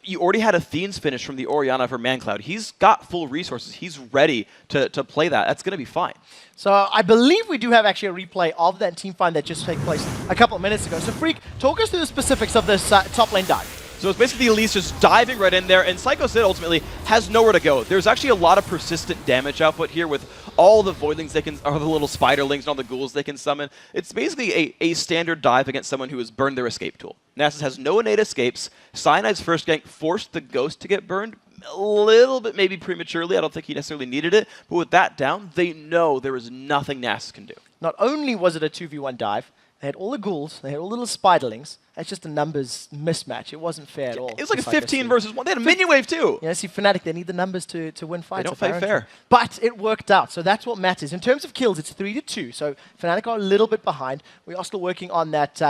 you already had Athene's finish from the Orianna for ManCloud. He's got full resources. He's ready to play that. That's going to be fine. So I believe we do have actually a replay of that team fight that just took place a couple of minutes ago. So Freak, talk us through the specifics of this top lane dive. So it's basically Elise just diving right in there, and Psycho Sid ultimately has nowhere to go. There's actually a lot of persistent damage output here with all the voidlings they can, or the little spiderlings and all the ghouls they can summon. It's basically a standard dive against someone who has burned their escape tool. Nasus has no innate escapes. Cyanide's first gank forced the Ghost to get burned a little bit maybe prematurely. I don't think he necessarily needed it, but with that down, they know there is nothing Nasus can do. Not only was it a 2v1 dive, they had all the ghouls, they had all the little spiderlings. That's just a numbers mismatch. It wasn't fair at all. It was like a 15 versus 1. They had a minion wave too. Yeah, see, Fnatic, they need the numbers to win fights. They don't play fair. But it worked out, so that's what matters. In terms of kills, it's 3-2, so Fnatic are a little bit behind. We are still working on that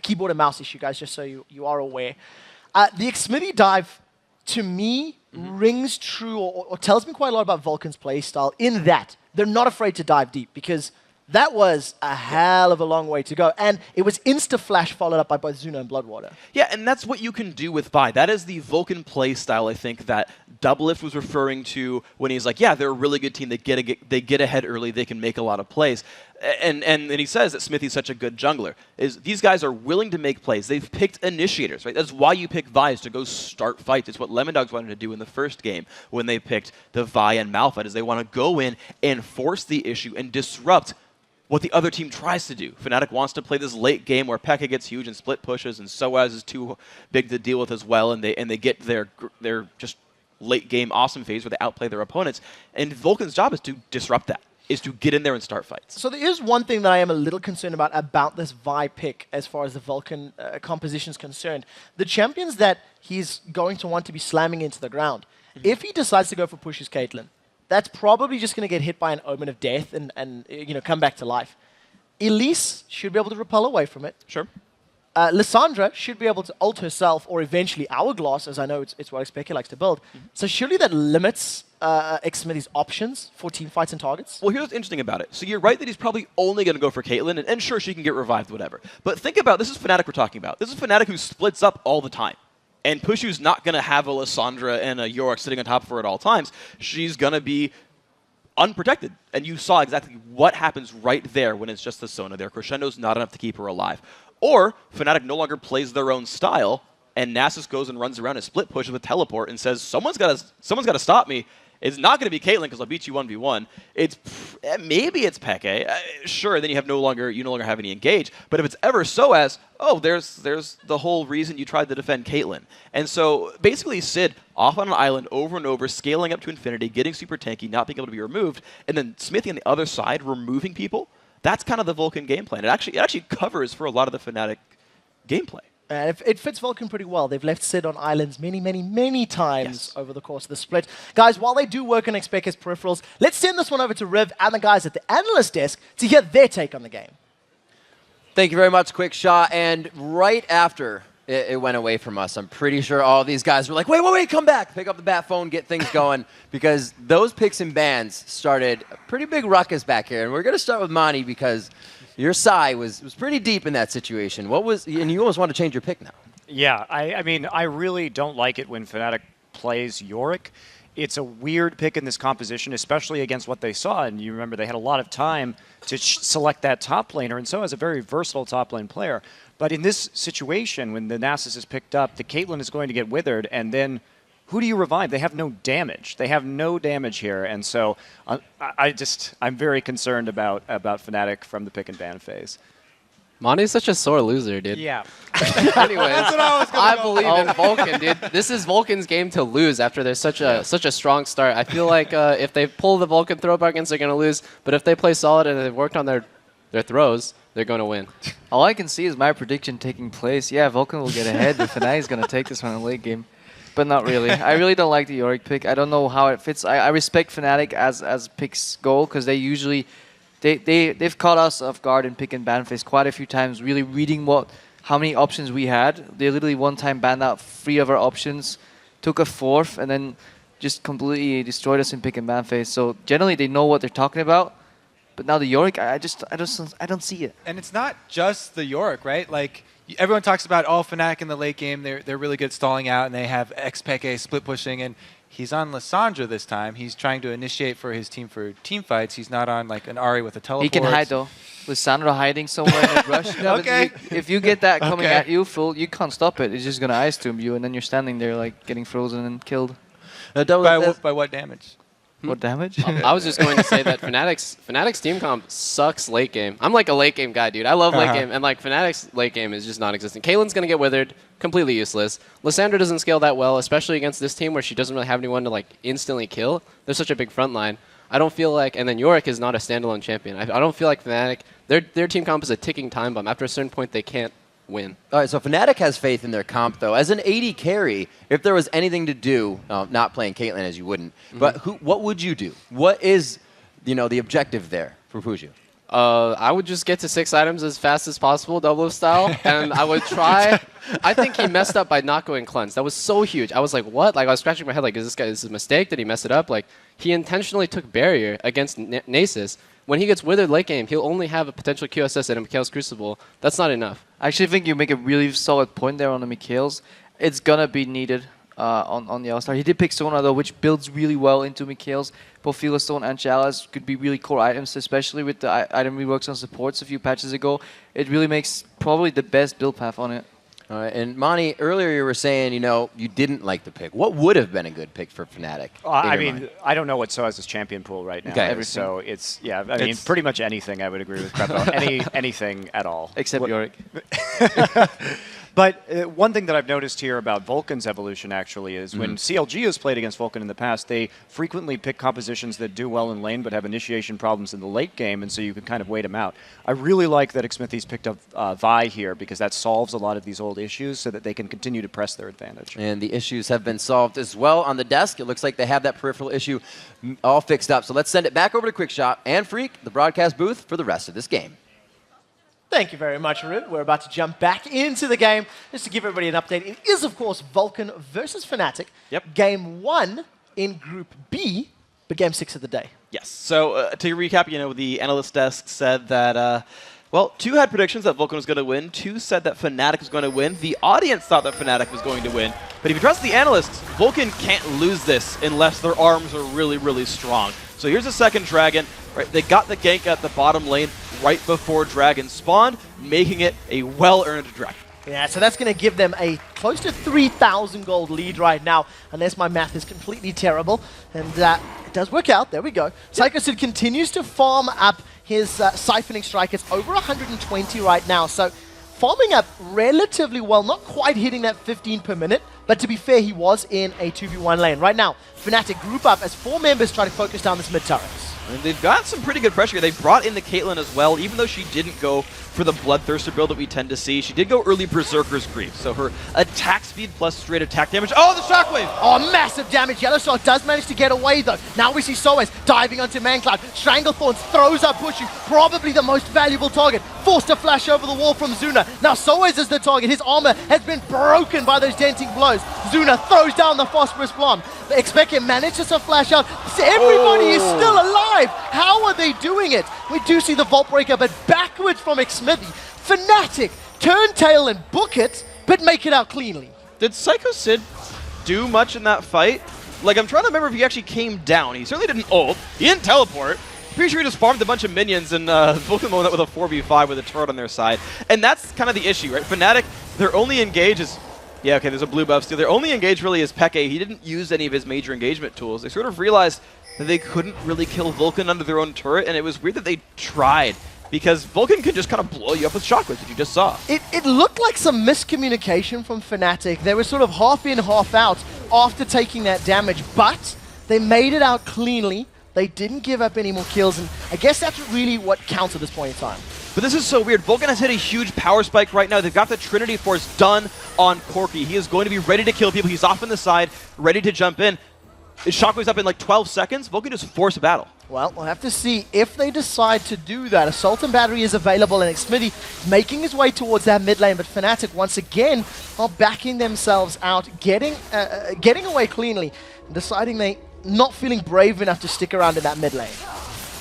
keyboard and mouse issue, guys, just so you are aware. The Xmithy dive, to me, rings true or tells me quite a lot about Vulcan's playstyle in that they're not afraid to dive deep, because that was a hell of a long way to go. And it was insta-flash followed up by both Zuno and Bloodwater. Yeah, and that's what you can do with Vi. That is the Vulcan play style, I think, that Doublelift was referring to when he's like, yeah, they're a really good team. They get ahead early. They can make a lot of plays. And he says that Smithy's such a good jungler. These guys are willing to make plays. They've picked initiators, right? That's why you pick Vi, is to go start fights. It's what Lemondogs wanted to do in the first game when they picked the Vi and Malphite, is they want to go in and force the issue and disrupt what the other team tries to do. Fnatic wants to play this late game where Pekka gets huge and split pushes, and Soaz is too big to deal with as well, and they get their just late game awesome phase where they outplay their opponents. And Vulcan's job is to disrupt that, is to get in there and start fights. So there is one thing that I am a little concerned about this Vi pick as far as the Vulcan composition is concerned. The champions that he's going to want to be slamming into the ground, if he decides to go for pushes Caitlyn, that's probably just going to get hit by an Omen of Death and come back to life. Elise should be able to repel away from it. Sure. Lissandra should be able to ult herself, or eventually Hourglass, as I know it's what Xpeke likes to build. So surely that limits Xmithy's options for team fights and targets? Well, here's what's interesting about it. So you're right that he's probably only going to go for Caitlyn, and sure, she can get revived, whatever. But think about, this is Fnatic we're talking about. This is Fnatic who splits up all the time. And Pushu's not going to have a Lissandra and a Yorick sitting on top of her at all times. She's going to be unprotected. And you saw exactly what happens right there when it's just the Sona there. Crescendo's not enough to keep her alive. Or Fnatic no longer plays their own style, and Nasus goes and runs around and split pushes with teleport and says, someone's got to stop me. It's not going to be Caitlyn because I'll beat you 1v1. Maybe it's Peke. Sure, then you no longer have any engage. But if it's ever so as, oh, there's the whole reason you tried to defend Caitlyn. And so basically Sid off on an island over and over, scaling up to infinity, getting super tanky, not being able to be removed, and then Smithy on the other side removing people. That's kind of the Vulcan game plan. It actually covers for a lot of the Fnatic gameplay. And it fits Vulcan pretty well. They've left Sid on islands many times over the course of the split. Guys, while they do work on Xpeke's peripherals, let's send this one over to Riv and the guys at the analyst desk to hear their take on the game. Thank you very much, Quick Shot. And right after it went away from us, I'm pretty sure all these guys were like, wait, come back. Pick up the bat phone, get things going. Because those picks and bans started a pretty big ruckus back here. And we're going to start with Monty because your sigh was pretty deep in that situation. And you almost want to change your pick now. Yeah, I mean, I really don't like it when Fnatic plays Yorick. It's a weird pick in this composition, especially against what they saw. And you remember they had a lot of time to select that top laner, and so as a very versatile top lane player. But in this situation, when the Nasus is picked up, the Caitlyn is going to get withered, and then who do you revive? They have no damage. They have no damage here, and so I'm very concerned about Fnatic from the pick and ban phase. Monty's such a sore loser, dude. Yeah. Anyways, I believe in Vulcan, dude. This is Vulcan's game to lose after there's such a strong start. I feel like if they pull the Vulcan throw buckets, they're going to lose. But if they play solid and they've worked on their throws, they're going to win. All I can see is my prediction taking place. Yeah, Vulcan will get ahead, but Fnatic is going to take this one in the late game. But not really. I really don't like the Yorick pick. I don't know how it fits. I respect Fnatic as picks go because they usually... They've caught us off guard in pick and ban phase quite a few times, really reading how many options we had. They literally one time banned out 3 of our options, took a 4th, and then just completely destroyed us in pick and ban phase. So generally they know what they're talking about. But now the Yorick, I don't see it. And it's not just the Yorick, right? Like everyone talks about Fnatic in the late game, they're really good at stalling out, and they have Xpeke split pushing, and he's on Lissandra this time. He's trying to initiate for his team for team fights. He's not on like an Ahri with a teleport. He can hide though. Lissandra hiding somewhere in a rush. No, okay. If you get that coming at you full, you can't stop it. It's just gonna ice tomb you, and then you're standing there like getting frozen and killed. By what damage? What damage? I was just going to say that Fnatic's team comp sucks late game. I'm like a late game guy, dude. I love late game, and like Fnatic's late game is just non-existent. Caitlyn's gonna get withered, completely useless. Lissandra doesn't scale that well, especially against this team where she doesn't really have anyone to like instantly kill. There's such a big front line. I don't feel like, and then Yorick is not a standalone champion. I don't feel like Fnatic, their team comp is a ticking time bomb. After a certain point, they can't win. All right, so Fnatic has faith in their comp, though. As an AD carry, if there was anything to do, not playing Caitlyn as you wouldn't, but what would you do? What is, the objective there for Fuju? I would just get to 6 items as fast as possible, double style, and I would try. I think he messed up by not going cleanse. That was so huge. I was like, what? Like I was scratching my head, like, is this a mistake? Did he mess it up? Like he intentionally took barrier against Nasus. When he gets withered late game, he'll only have a potential QSS and a Mikhail's Crucible. That's not enough. I actually think you make a really solid point there on the Mikhail's. It's gonna be needed on the All-Star. He did pick Sona though, which builds really well into Mikhail's. Both Stone and Chalice could be really core items, especially with the item reworks on supports a few patches ago. It really makes probably the best build path on it. All right, and Monty, earlier you were saying, you didn't like the pick. What would have been a good pick for Fnatic? I mean, I don't know what Soaz's champion pool right now. Okay. So it's, I mean, pretty much anything I would agree with Krepo. anything at all. Except Yorick. But one thing that I've noticed here about Vulcan's evolution actually is when CLG has played against Vulcan in the past, they frequently pick compositions that do well in lane but have initiation problems in the late game, and so you can kind of wait them out. I really like that Xmithy's picked up Vi here because that solves a lot of these old issues so that they can continue to press their advantage. And the issues have been solved as well on the desk. It looks like they have that peripheral issue all fixed up. So let's send it back over to Quickshot and Freak, the broadcast booth, for the rest of this game. Thank you very much, Rib. We're about to jump back into the game. Just to give everybody an update, it is, of course, Vulcan versus Fnatic. Yep. Game 1 in Group B, but Game 6 of the day. Yes. So to recap, the analyst desk said that, 2 had predictions that Vulcan was going to win. 2 said that Fnatic was going to win. The audience thought that Fnatic was going to win. But if you trust the analysts, Vulcan can't lose this unless their arms are really, really strong. So here's a second Dragon. Right, they got the gank at the bottom lane right before Dragon spawned, making it a well-earned Dragon. Yeah, so that's going to give them a close to 3,000 gold lead right now, unless my math is completely terrible. And it does work out. There we go. Psycho Sid continues to farm up his siphoning strike. It's over 120 right now, so farming up relatively well, not quite hitting that 15 per minute, but to be fair, he was in a 2v1 lane. Right now, Fnatic group up as 4 members try to focus down this mid turret. And they've got some pretty good pressure here. They brought in the Caitlyn as well, even though she didn't go for the Bloodthirster build that we tend to see. She did go early Berserker's Grief, so her attack speed plus straight attack damage. Oh, the Shockwave! Oh, massive damage. Yellowstar does manage to get away, though. Now we see Soaz diving onto Mancloud. Stranglethorns throws up Pushu, probably the most valuable target. Forced to flash over the wall from Zuna. Now Soaz is the target. His armor has been broken by those denting blows. Zuna throws down the Phosphorus Blonde. Expected manages to flash out. Everybody is still alive. How are they doing it? We do see the Vault Breaker, but backwards from Xmithy. Fnatic turn tail and book it, but make it out cleanly. Did Psycho Sid do much in that fight? Like, I'm trying to remember if he actually came down. He certainly didn't ult. He didn't teleport. Pretty sure he just farmed a bunch of minions and Vulcan won that with a 4v5 with a turret on their side. And that's kind of the issue, right? Fnatic, their only engage is... Yeah, okay, there's a blue buff still. Their only engage really is Peke. He didn't use any of his major engagement tools. They sort of realized that they couldn't really kill Vulcan under their own turret, and it was weird that they tried, because Vulcan can just kind of blow you up with shockwaves that you just saw. It looked like some miscommunication from Fnatic. They were sort of half in, half out after taking that damage, but they made it out cleanly. They didn't give up any more kills, and I guess that's really what counts at this point in time. But this is so weird. Vulcan has hit a huge power spike right now. They've got the Trinity Force done on Corki. He is going to be ready to kill people. He's off on the side, ready to jump in. His shockwave's up in like 12 seconds. Vulcan just force a battle. Well, we'll have to see if they decide to do that. Assault and Battery is available, and Xmithy making his way towards that mid lane, but Fnatic once again are backing themselves out, getting away cleanly, and deciding they not feeling brave enough to stick around in that mid lane.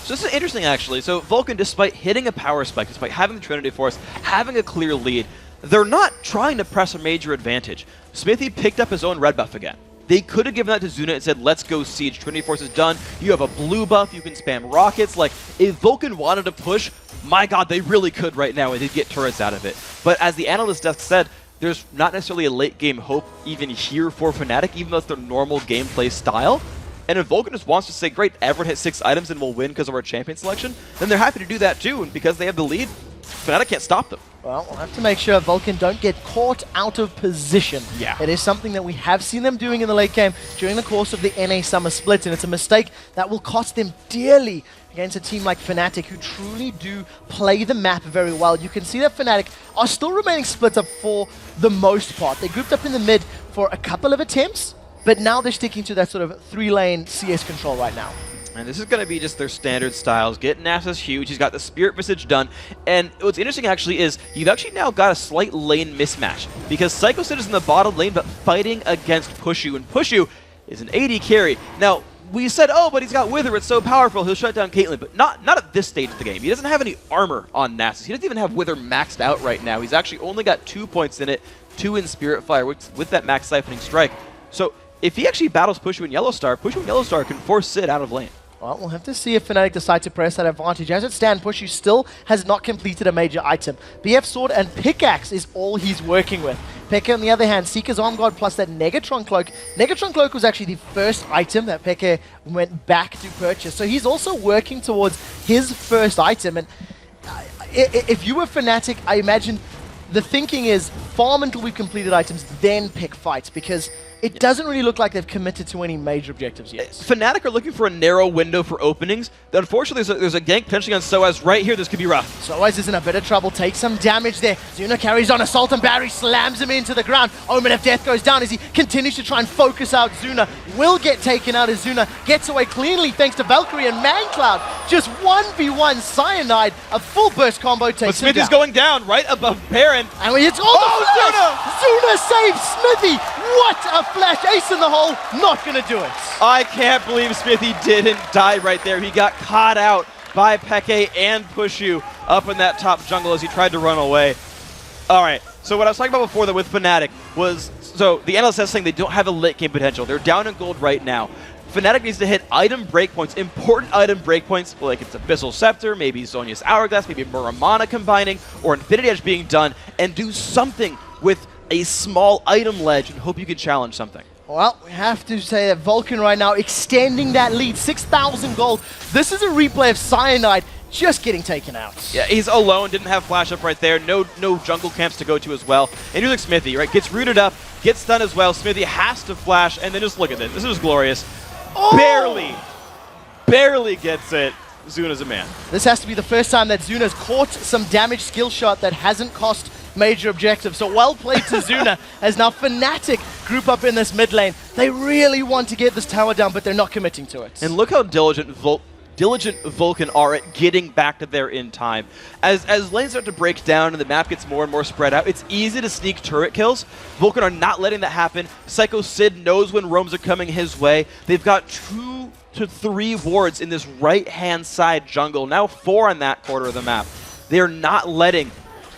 So this is interesting, actually. So Vulcan, despite hitting a power spike, despite having the Trinity Force, having a clear lead, they're not trying to press a major advantage. Smithy picked up his own red buff again. They could have given that to Zuna and said, let's go Siege. Trinity Force is done. You have a blue buff. You can spam rockets. Like, if Vulcan wanted to push, my god, they really could right now, and they'd get turrets out of it. But as the analyst desk said, there's not necessarily a late game hope even here for Fnatic, even though it's their normal gameplay style. And if Vulcan just wants to say, great, everyone hit 6 items and we'll win because of our champion selection, then they're happy to do that too. And because they have the lead, Fnatic can't stop them. Well, we'll have to make sure Vulcan don't get caught out of position. Yeah. It is something that we have seen them doing in the late game during the course of the NA Summer Split, and it's a mistake that will cost them dearly against a team like Fnatic, who truly do play the map very well. You can see that Fnatic are still remaining split up for the most part. They grouped up in the mid for a couple of attempts, but now they're sticking to that sort of 3-lane CS control right now. And this is going to be just their standard styles. Get Nasa's huge. He's got the Spirit Visage done. And what's interesting, actually, is you've actually now got a slight lane mismatch. Because Psycho Sid is in the bottom lane, but fighting against Pushu. And Pushu is an AD carry. Now, we said, oh, but he's got Wither. It's so powerful. He'll shut down Caitlyn. But not at this stage of the game. He doesn't have any armor on Nasus. He doesn't even have Wither maxed out right now. He's actually only got 2 points in it, 2 in Spirit Fire with that max siphoning strike. So if he actually battles Pushu and Yellowstar can force Sid out of lane. Well, we'll have to see if Fnatic decide to press that advantage. As it stands, Pushu still has not completed a major item. BF Sword and Pickaxe is all he's working with. Peke, on the other hand, Seeker's Arm Guard plus that Negatron Cloak. Negatron Cloak was actually the first item that Peke went back to purchase. So he's also working towards his first item. And if you were Fnatic, I imagine the thinking is farm until we've completed items, then pick fights, because it doesn't really look like they've committed to any major objectives yet. Fnatic are looking for a narrow window for openings. Unfortunately, there's a gank potentially on Soaz right here. This could be rough. Soaz is in a bit of trouble. Takes some damage there. Zuna carries on. Assault and Battery slams him into the ground. Omen of Death goes down as he continues to try and focus out Zuna. Will get taken out as Zuna gets away cleanly thanks to Valkyrie and Mancloud. Just 1v1 Cyanide. A full burst combo takes him down. Smithy's going down right above Baron. And it's Zuna saves Smithy. What a flash. Ace in the hole. Not going to do it. I can't believe Smithy didn't die right there. He got caught out by Peke and Pushu up in that top jungle as he tried to run away. All right, so what I was talking about before, though, with Fnatic was, so the analyst is saying they don't have a late game potential. They're down in gold right now. Fnatic needs to hit item breakpoints, important item breakpoints, like it's Abyssal Scepter, maybe Zhonya's Hourglass, maybe Muramana combining, or Infinity Edge being done, and do something with a small item ledge and hope you can challenge something. Well, we have to say that Vulcan right now extending that lead, 6,000 gold. This is a replay of Cyanide just getting taken out. Yeah, he's alone, didn't have flash up right there, no jungle camps to go to as well. And here's like Smithy, right, gets rooted up, gets stunned as well. Smithy has to flash, and then just look at this. This is glorious. Oh! Barely gets it. Zuna's a man. This has to be the first time that Zuna's caught some damage skill shot that hasn't cost major objectives. So well played to Zuna as now Fnatic group up in this mid lane. They really want to get this tower down, but they're not committing to it. And look how diligent Vulcan are at getting back to there in time. As lanes start to break down and the map gets more and more spread out, it's easy to sneak turret kills. Vulcan are not letting that happen. Psycho Sid knows when roams are coming his way. They've got 2 to 3 wards in this right-hand side jungle, now 4 on that quarter of the map. They're not letting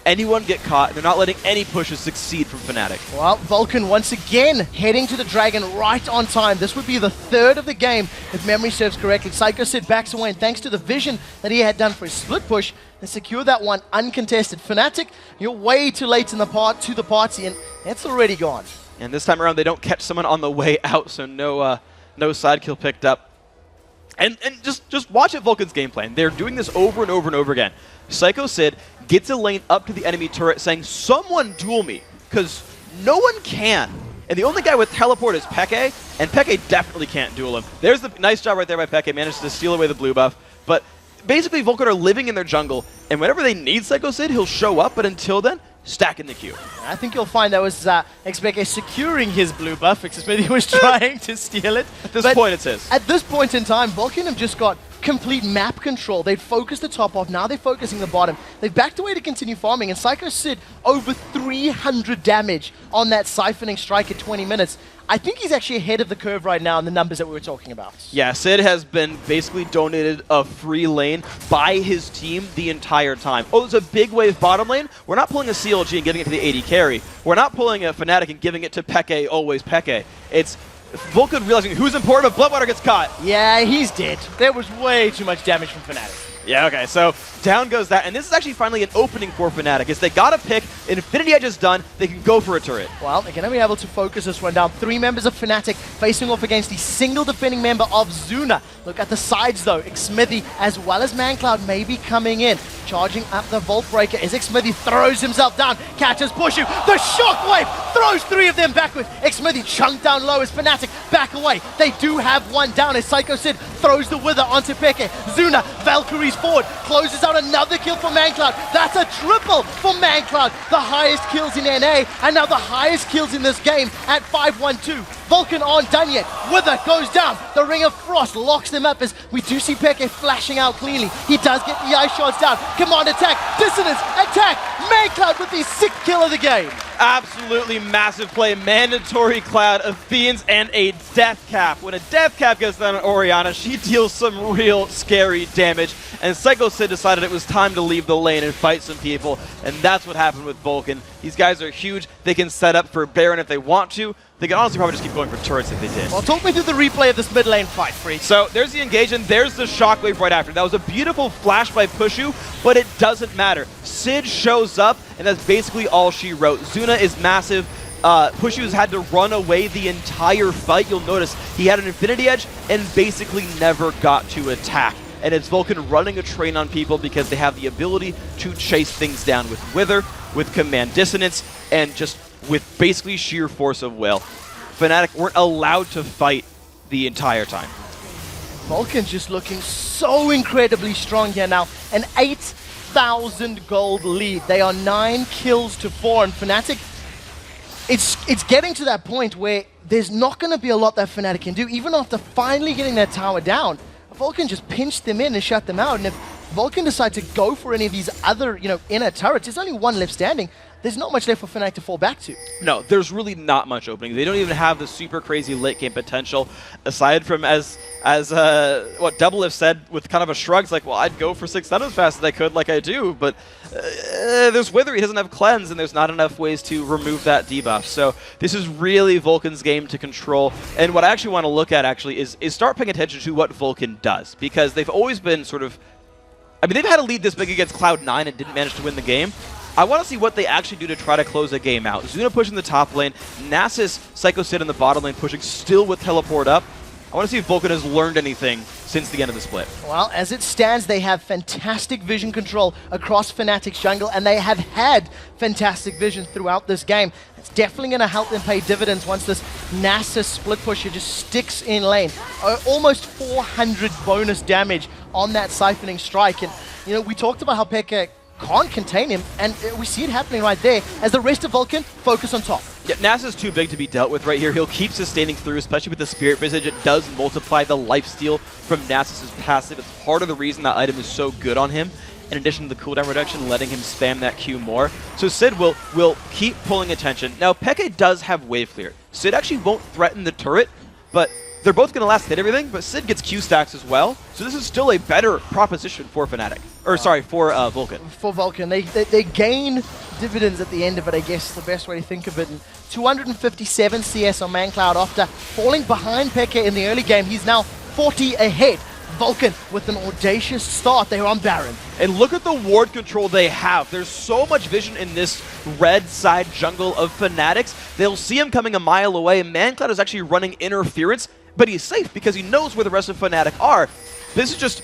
anyone get caught. They're not letting any pushes succeed from Fnatic. Well, Vulcan once again heading to the Dragon right on time. This would be the 3rd of the game, if memory serves correctly. Psycho Sid backs away, and thanks to the vision that he had done for his split push, they secure that one uncontested. Fnatic, you're way too late in the party, and it's already gone. And this time around, they don't catch someone on the way out, so no side kill picked up. And just watch it, Vulcan's game plan. They're doing this over and over and over again. Psycho Sid gets a lane up to the enemy turret saying, someone duel me, because no one can. And the only guy with teleport is Peke, and Peke definitely can't duel him. There's the nice job right there by Peke, manages to steal away the blue buff. But basically, Vulcan are living in their jungle, and whenever they need Psycho Sid, he'll show up, but until then, stack in the queue. I think you'll find that was XPK securing his blue buff, because he was trying to steal it. At this point, it's his. At this point in time, Vulcan have just got complete map control. They'd focused the top off, now they're focusing the bottom. They've backed away to continue farming, and Psycho Sid over 300 damage on that siphoning strike at 20 minutes. I think he's actually ahead of the curve right now in the numbers that we were talking about. Yeah, Sid has been basically donated a free lane by his team the entire time. Oh, there's a big wave bottom lane. We're not pulling a CLG and giving it to the AD carry. We're not pulling a Fnatic and giving it to Peke, always Peke. It's Vulcan realizing who's important if Bloodwater gets caught. Yeah, he's dead. There was way too much damage from Fnatic. Yeah, okay, so down goes that, and this is actually finally an opening for Fnatic. As they got a pick, Infinity Edge is done, they can go for a turret. Well, they're going to be able to focus this one down. 3 members of Fnatic facing off against the single defending member of Zuna. Look at the sides though, Xmithy as well as ManCloud may be coming in. Charging up the Vault Breaker as Xmithy throws himself down, catches Pushu, the Shockwave throws 3 of them backwards. Xmithy chunked down low as Fnatic back away. They do have one down as Psycho Sid throws the Wither onto Peke. Zuna, Valkyrie's forward, closes out another kill for ManCloud. That's a triple for ManCloud. The highest kills in NA, and now the highest kills in this game at 5-1-2. Vulcan aren't done yet. Wither goes down. The Ring of Frost locks them up as we do see Peke flashing out cleanly. He does get the ice shots down. Command attack, dissonance, attack. ManCloud with the 6th kill of the game. Absolutely massive play. Mandatory Cloud, Athenians, and a Death Cap. When a Death Cap gets down on Orianna, she deals some real scary damage. And Psycho Sid decided it was time to leave the lane and fight some people. And that's what happened with Vulcan. These guys are huge. They can set up for Baron if they want to. They can honestly probably just keep going for turrets if they did. Well, talk me through the replay of this mid lane fight, Freak. So there's the engage, and there's the Shockwave right after. That was a beautiful flash by Pushu, but it doesn't matter. Sid shows up, and that's basically all she wrote. Zuna is massive. Pushu's had to run away the entire fight. You'll notice he had an Infinity Edge and basically never got to attack. And it's Vulcan running a train on people because they have the ability to chase things down with Wither, with Command Dissonance, and just with basically sheer force of will. Fnatic weren't allowed to fight the entire time. Vulcan's just looking so incredibly strong here now. An 8,000 gold lead. They are 9 kills to 4, and Fnatic, it's getting to that point where there's not going to be a lot that Fnatic can do. Even after finally getting that tower down, Vulcan just pinched them in and shut them out. And if Vulcan decides to go for any of these other, inner turrets, there's only one left standing. There's not much left for Fnatic to fall back to. No, there's really not much opening. They don't even have the super crazy late game potential, aside from as what Doublelift said with kind of a shrug. It's like, well, I'd go for 600 as fast as I could, like I do, but there's Wither, he doesn't have Cleanse, and there's not enough ways to remove that debuff. So this is really Vulcan's game to control. And what I actually want to look at actually is start paying attention to what Vulcan does, because they've always been sort of, I mean, they've had a lead this big against Cloud9 and didn't manage to win the game. I want to see what they actually do to try to close the game out. Zuna pushing the top lane, Nasus, Psycho Sid in the bottom lane pushing still with teleport up. I want to see if Vulcan has learned anything since the end of the split. Well, as it stands, they have fantastic vision control across Fnatic's jungle, and they have had fantastic vision throughout this game. It's definitely going to help them pay dividends once this Nasus split pusher just sticks in lane. Almost 400 bonus damage on that siphoning strike. And, you know, we talked about how Pekka can't contain him, and we see it happening right there as the rest of Vulcan focus on top. Yeah, Nasus is too big to be dealt with right here. He'll keep sustaining through, especially with the Spirit Visage. It does multiply the lifesteal from Nasus' passive. It's part of the reason that item is so good on him, in addition to the cooldown reduction, letting him spam that Q more. So Sid will keep pulling attention. Now, Peke does have wave clear. Sid actually won't threaten the turret, but they're both going to last hit everything, but Sid gets Q stacks as well. So this is still a better proposition for Fnatic. Or sorry, for Vulcan. For Vulcan. They gain dividends at the end of it, I guess, the best way to think of it. And 257 CS on ManCloud after falling behind Pekka in the early game. He's now 40 ahead. Vulcan with an audacious start. They were on Baron. And look at the ward control they have. There's so much vision in this red side jungle of Fanatics. They'll see him coming a mile away. ManCloud is actually running interference, but he's safe because he knows where the rest of Fnatic are. This is just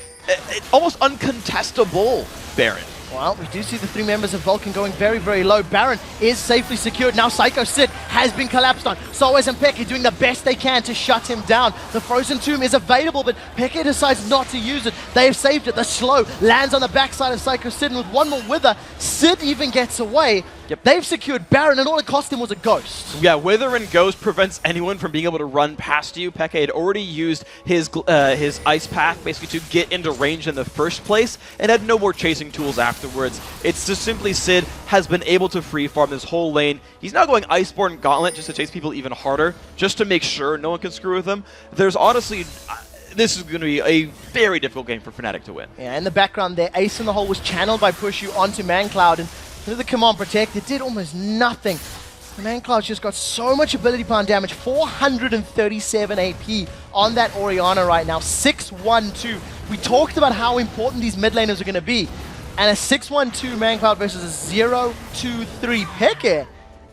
almost uncontestable Baron. Well, we do see the three members of Vulcan going very, very low. Baron is safely secured. Now Psycho Sid has been collapsed on. Soaz and Peke doing the best they can to shut him down. The Frozen Tomb is available, but Peke decides not to use it. They have saved it. The slow lands on the backside of Psycho Sid, and with one more Wither, Sid even gets away. Yep. They've secured Baron, and all it cost him was a Ghost. Yeah, Wither and Ghost prevents anyone from being able to run past you. Peke had already used his Ice Path basically to get into range in the first place, and had no more chasing tools afterwards. It's just simply Sid has been able to free farm this whole lane. He's now going Iceborne Gauntlet just to chase people even harder, just to make sure no one can screw with him. There's honestly... this is going to be a very difficult game for Fnatic to win. Yeah, in the background there, Ace in the Hole was channeled by Pushu onto ManCloud, and the Command Protect, it did almost nothing. ManCloud's just got so much ability pound damage, 437 AP on that Orianna right now, 6-1-2. We talked about how important these mid laners are going to be, and a 6-1-2 ManCloud versus a 0-2-3 Peke,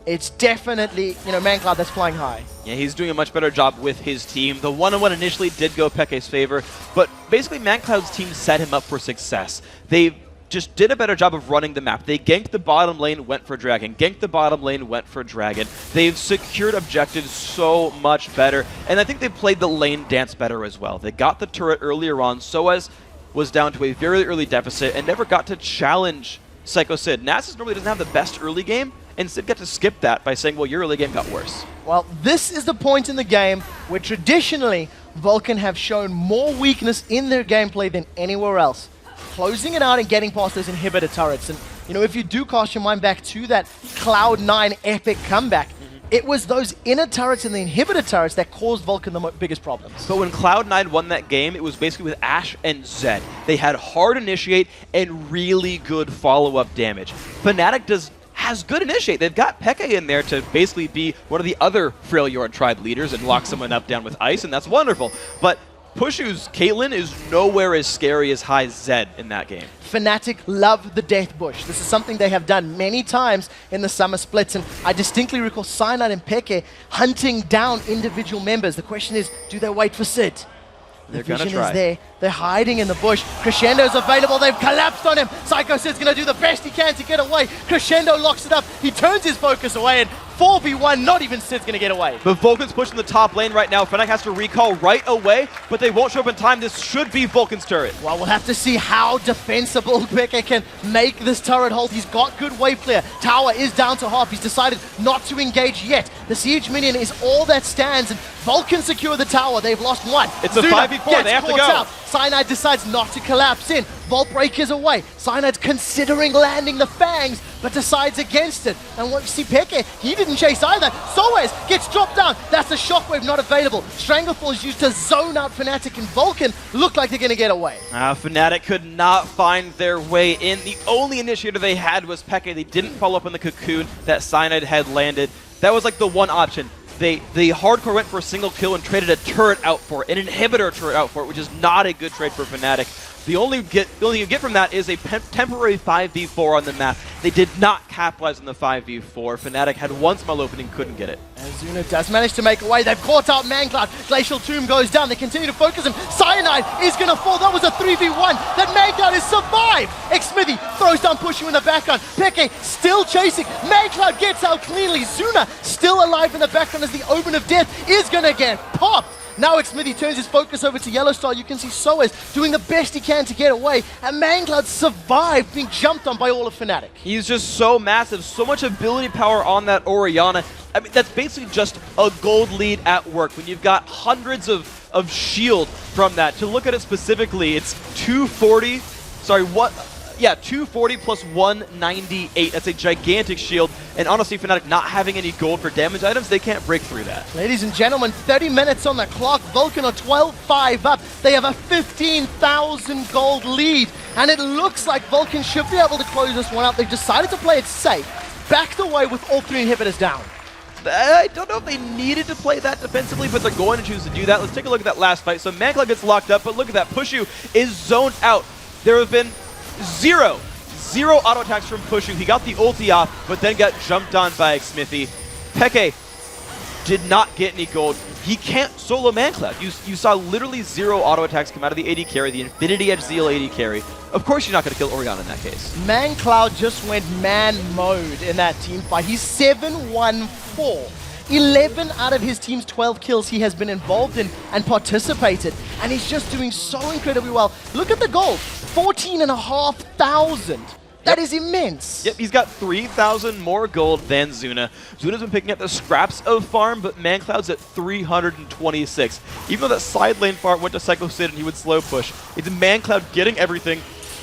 it's definitely, you know, ManCloud that's flying high. Yeah, he's doing a much better job with his team. The 1-on-1 initially did go Peke's favor, but basically ManCloud's team set him up for success. They just did a better job of running the map. They ganked the bottom lane, went for Dragon. Ganked the bottom lane, went for Dragon. They've secured objectives so much better, and I think they played the lane dance better as well. They got the turret earlier on. Soaz was down to a very early deficit and never got to challenge Psycho Sid. Nasus normally doesn't have the best early game, and Sid got to skip that by saying, well, your early game got worse. Well, this is the point in the game where traditionally Vulcan have shown more weakness in their gameplay than anywhere else. Closing it out and getting past those inhibitor turrets. And, you know, if you do cast your mind back to that Cloud9 epic comeback, it was those inner turrets and the inhibitor turrets that caused Vulcan the biggest problems. But when Cloud9 won that game, it was basically with Ashe and Zed. They had hard initiate and really good follow-up damage. Fnatic has good initiate. They've got Peke in there to basically be one of the other Freljord tribe leaders and lock someone up down with ice, and that's wonderful. But Pushu's Caitlyn is nowhere as scary as high Zed in that game. Fnatic love the Death Bush. This is something they have done many times in the summer splits, and I distinctly recall Cyanide and Peke hunting down individual members. The question is, do they wait for Sid? The vision is there. They're hiding in the bush. Crescendo's available. They've collapsed on him. Psycho Sid's going to do the best he can to get away. Crescendo locks it up. He turns his focus away, and 4v1, not even Sid's going to get away. But Vulcan's pushing the top lane right now. Fnatic has to recall right away, but they won't show up in time. This should be Vulcan's turret. Well, we'll have to see how defensible Peke can make this turret hold. He's got good wave clear. Tower is down to half. He's decided not to engage yet. The siege minion is all that stands, and Vulcan secure the tower. They've lost one. It's a 5v4. They have to go. Out. Cyanide decides not to collapse in. Vault Break is away. Cyanide's considering landing the Fangs, but decides against it. And what you see Peke, he didn't chase either. Soaz gets dropped down. That's a shockwave not available. Stranglefall is used to zone out Fnatic, and Vulcan look like they're going to get away. Fnatic could not find their way in. The only initiator they had was Peke. They didn't follow up on the cocoon that Cyanide had landed. That was like the one option. They hardcore went for a single kill and traded a turret out for it, an inhibitor turret out for it, which is not a good trade for Fnatic. The only thing you get from that is a temporary 5v4 on the map. They did not capitalize on the 5v4. Fnatic had one small opening, couldn't get it. And Zuna does manage to make away. They've caught out ManCloud. Glacial Tomb goes down. They continue to focus him. Cyanide is going to fall. That was a 3v1 that ManCloud has survived. Xmithy throws down Pushu in the background. Peke still chasing. ManCloud gets out cleanly. Zuna still alive in the background as the Omen of Death is going to get popped. Now Xmithy turns his focus over to Yellowstar. You can see Soaz doing the best he can to get away. And ManCloud survived being jumped on by all of Fnatic. He's just so massive, so much ability power on that Orianna. I mean, that's basically just a gold lead at work. When you've got hundreds of shield from that, to look at it specifically, it's 240, yeah, 240 plus 198. That's a gigantic shield. And honestly, Fnatic not having any gold for damage items, they can't break through that. Ladies and gentlemen, 30 minutes on the clock. Vulcan are 12-5 up. They have a 15,000 gold lead. And it looks like Vulcan should be able to close this one out. They've decided to play it safe. Backed away with all 3 inhibitors down. I don't know if they needed to play that defensively, but they're going to choose to do that. Let's take a look at that last fight. So ManCloud gets locked up, but look at that. Pushu is zoned out. There have been zero auto attacks from Pushu. He got the ulti off, but then got jumped on by Xmithy. Peke did not get any gold. He can't solo ManCloud. You saw literally 0 auto attacks come out of the AD carry, the Infinity Edge Zeal AD carry. Of course you're not going to kill Orianna in that case. ManCloud just went man mode in that team fight. He's 7-1-4. 11 out of his team's 12 kills he has been involved in and participated, and he's just doing so incredibly well. Look at the gold, 14,500. That is immense. Yep, he's got 3,000 more gold than Zuna. Zuna's been picking up the scraps of farm, but ManCloud's at 326. Even though that side lane farm went to Psycho Sid and he would slow push, it's ManCloud getting everything.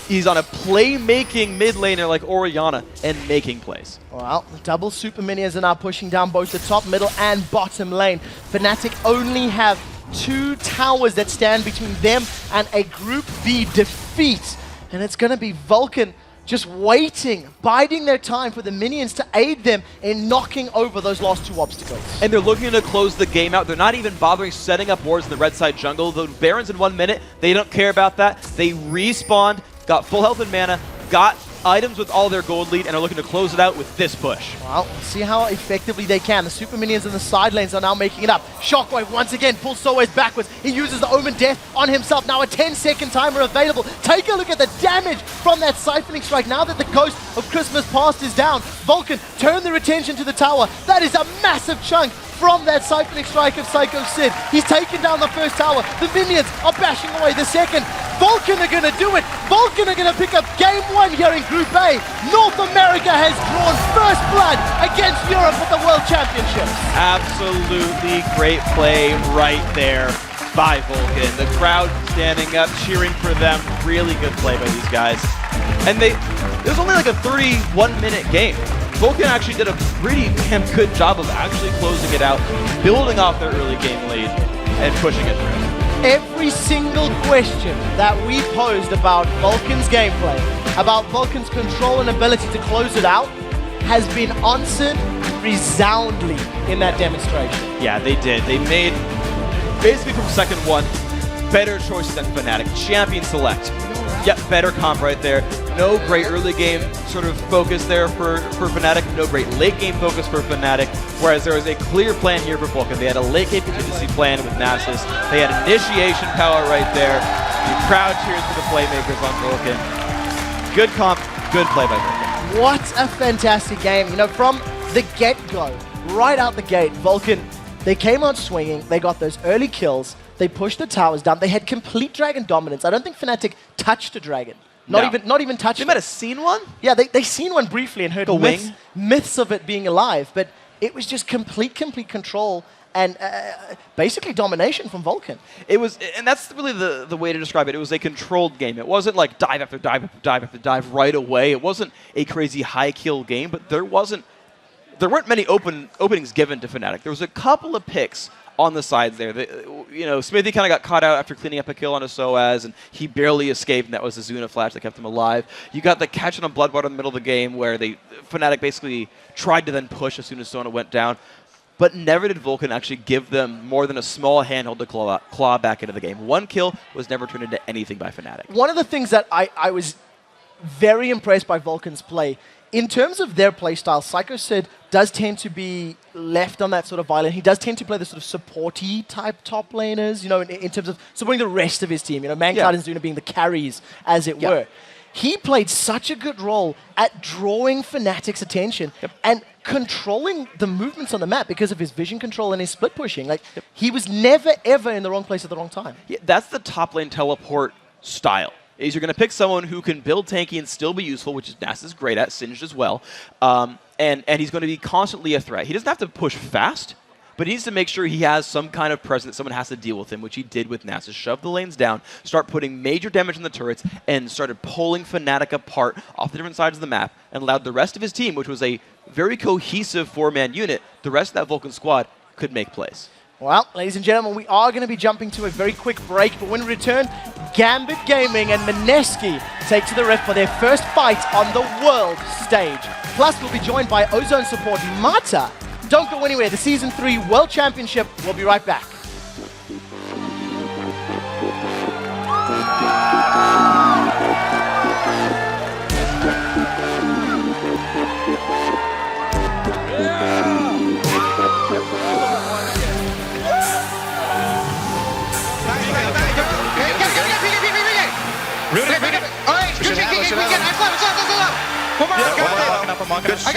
He's on a play-making mid laner like Orianna and making plays. Well, double super minions are now pushing down both the top, middle, and bottom lane. Fnatic only have 2 towers that stand between them and a Group B defeat. And it's going to be Vulcan just waiting, biding their time for the minions to aid them in knocking over those last 2 obstacles. And they're looking to close the game out. They're not even bothering setting up wards in the red side jungle. The Barons in 1 minute, they don't care about that. They respawned, got full health and mana, got items with all their gold lead, and are looking to close it out with this push. Well, see how effectively they can. The super minions in the side lanes are now making it up. Shockwave once again pulls Soaz backwards. He uses the Omen Death on himself. Now a 10-second timer available. Take a look at the damage from that siphoning strike. Now that the Ghost of Christmas Past is down, Vulcan turn their attention to the tower. That is a massive chunk from that siphoning strike of Psycho Sid. He's taken down the first tower. The minions are bashing away the second. Vulcan are going to do it. Vulcan are going to pick up game 1 here in Group A. North America has drawn first blood against Europe at the World Championships. Absolutely great play right there by Vulcan. The crowd standing up, cheering for them. Really good play by these guys. And it was only like a 31-minute game. Vulcan actually did a pretty damn good job of actually closing it out, building off their early game lead, and pushing it through. Every single question that we posed about Vulcan's gameplay, about Vulcan's control and ability to close it out, has been answered resoundingly in that demonstration. Yeah, they did. They made, basically from second 1, better choices than Fnatic. Champion select. Yep, better comp right there. No great early game sort of focus there for Fnatic. No great late game focus for Fnatic. Whereas there was a clear plan here for Vulcan. They had a late game contingency plan with Nasus. They had initiation power right there. The crowd cheers for the playmakers on Vulcan. Good comp, good play by Vulcan. What a fantastic game. You know, from the get-go, right out the gate, Vulcan, they came out swinging. They got those early kills. They pushed the towers down. They had complete dragon dominance. I don't think Fnatic touched a dragon. Not even touched it. They might have seen one? Yeah, they seen one briefly and heard myths of it being alive, but it was just complete control and basically domination from Vulcan. It was, and that's really the way to describe it. It was a controlled game. It wasn't like dive after dive after dive after dive right away. It wasn't a crazy high kill game, but there weren't many openings given to Fnatic. There was a couple of picks on the sides there. Smithy kind of got caught out after cleaning up a kill on a Soaz, and he barely escaped, and that was the Zuna flash that kept him alive. You got the catch on Bloodwater in the middle of the game where Fnatic basically tried to then push as soon as Sona went down. but never did Vulcan actually give them more than a small handhold to claw back into the game. One kill was never turned into anything by Fnatic. One of the things that I was very impressed by Vulcan's play, in terms of their playstyle, Psycho Sid does tend to be left on that sort of violin. He does tend to play the sort of supporty type top laners, you know, in terms of supporting the rest of his team. You know, Mancloud and Zuna being the carries, as it were. He played such a good role at drawing Fnatic's attention and controlling the movements on the map because of his vision control and his split pushing. Like, he was never, ever in the wrong place at the wrong time. Yeah, that's the top lane teleport style. Is you're going to pick someone who can build tanky and still be useful, which is Nass is great at, Singed as well, and he's going to be constantly a threat. He doesn't have to push fast, but he needs to make sure he has some kind of presence that someone has to deal with him, which he did with Nass. Shove the lanes down, start putting major damage on the turrets, and started pulling Fnatic apart off the different sides of the map, and allowed the rest of his team, which was a very cohesive four-man unit, the rest of that Vulcan squad could make plays. Well, ladies and gentlemen, we are going to be jumping to a very quick break, but when we return, Gambit Gaming and Mineski take to the ref for their first fight on the world stage. Plus, we'll be joined by Ozone support Mata. Don't go anywhere. The Season 3 World Championship. We'll be right back. Good shit.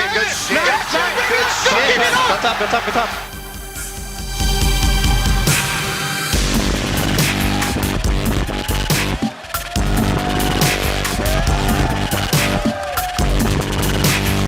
Good top.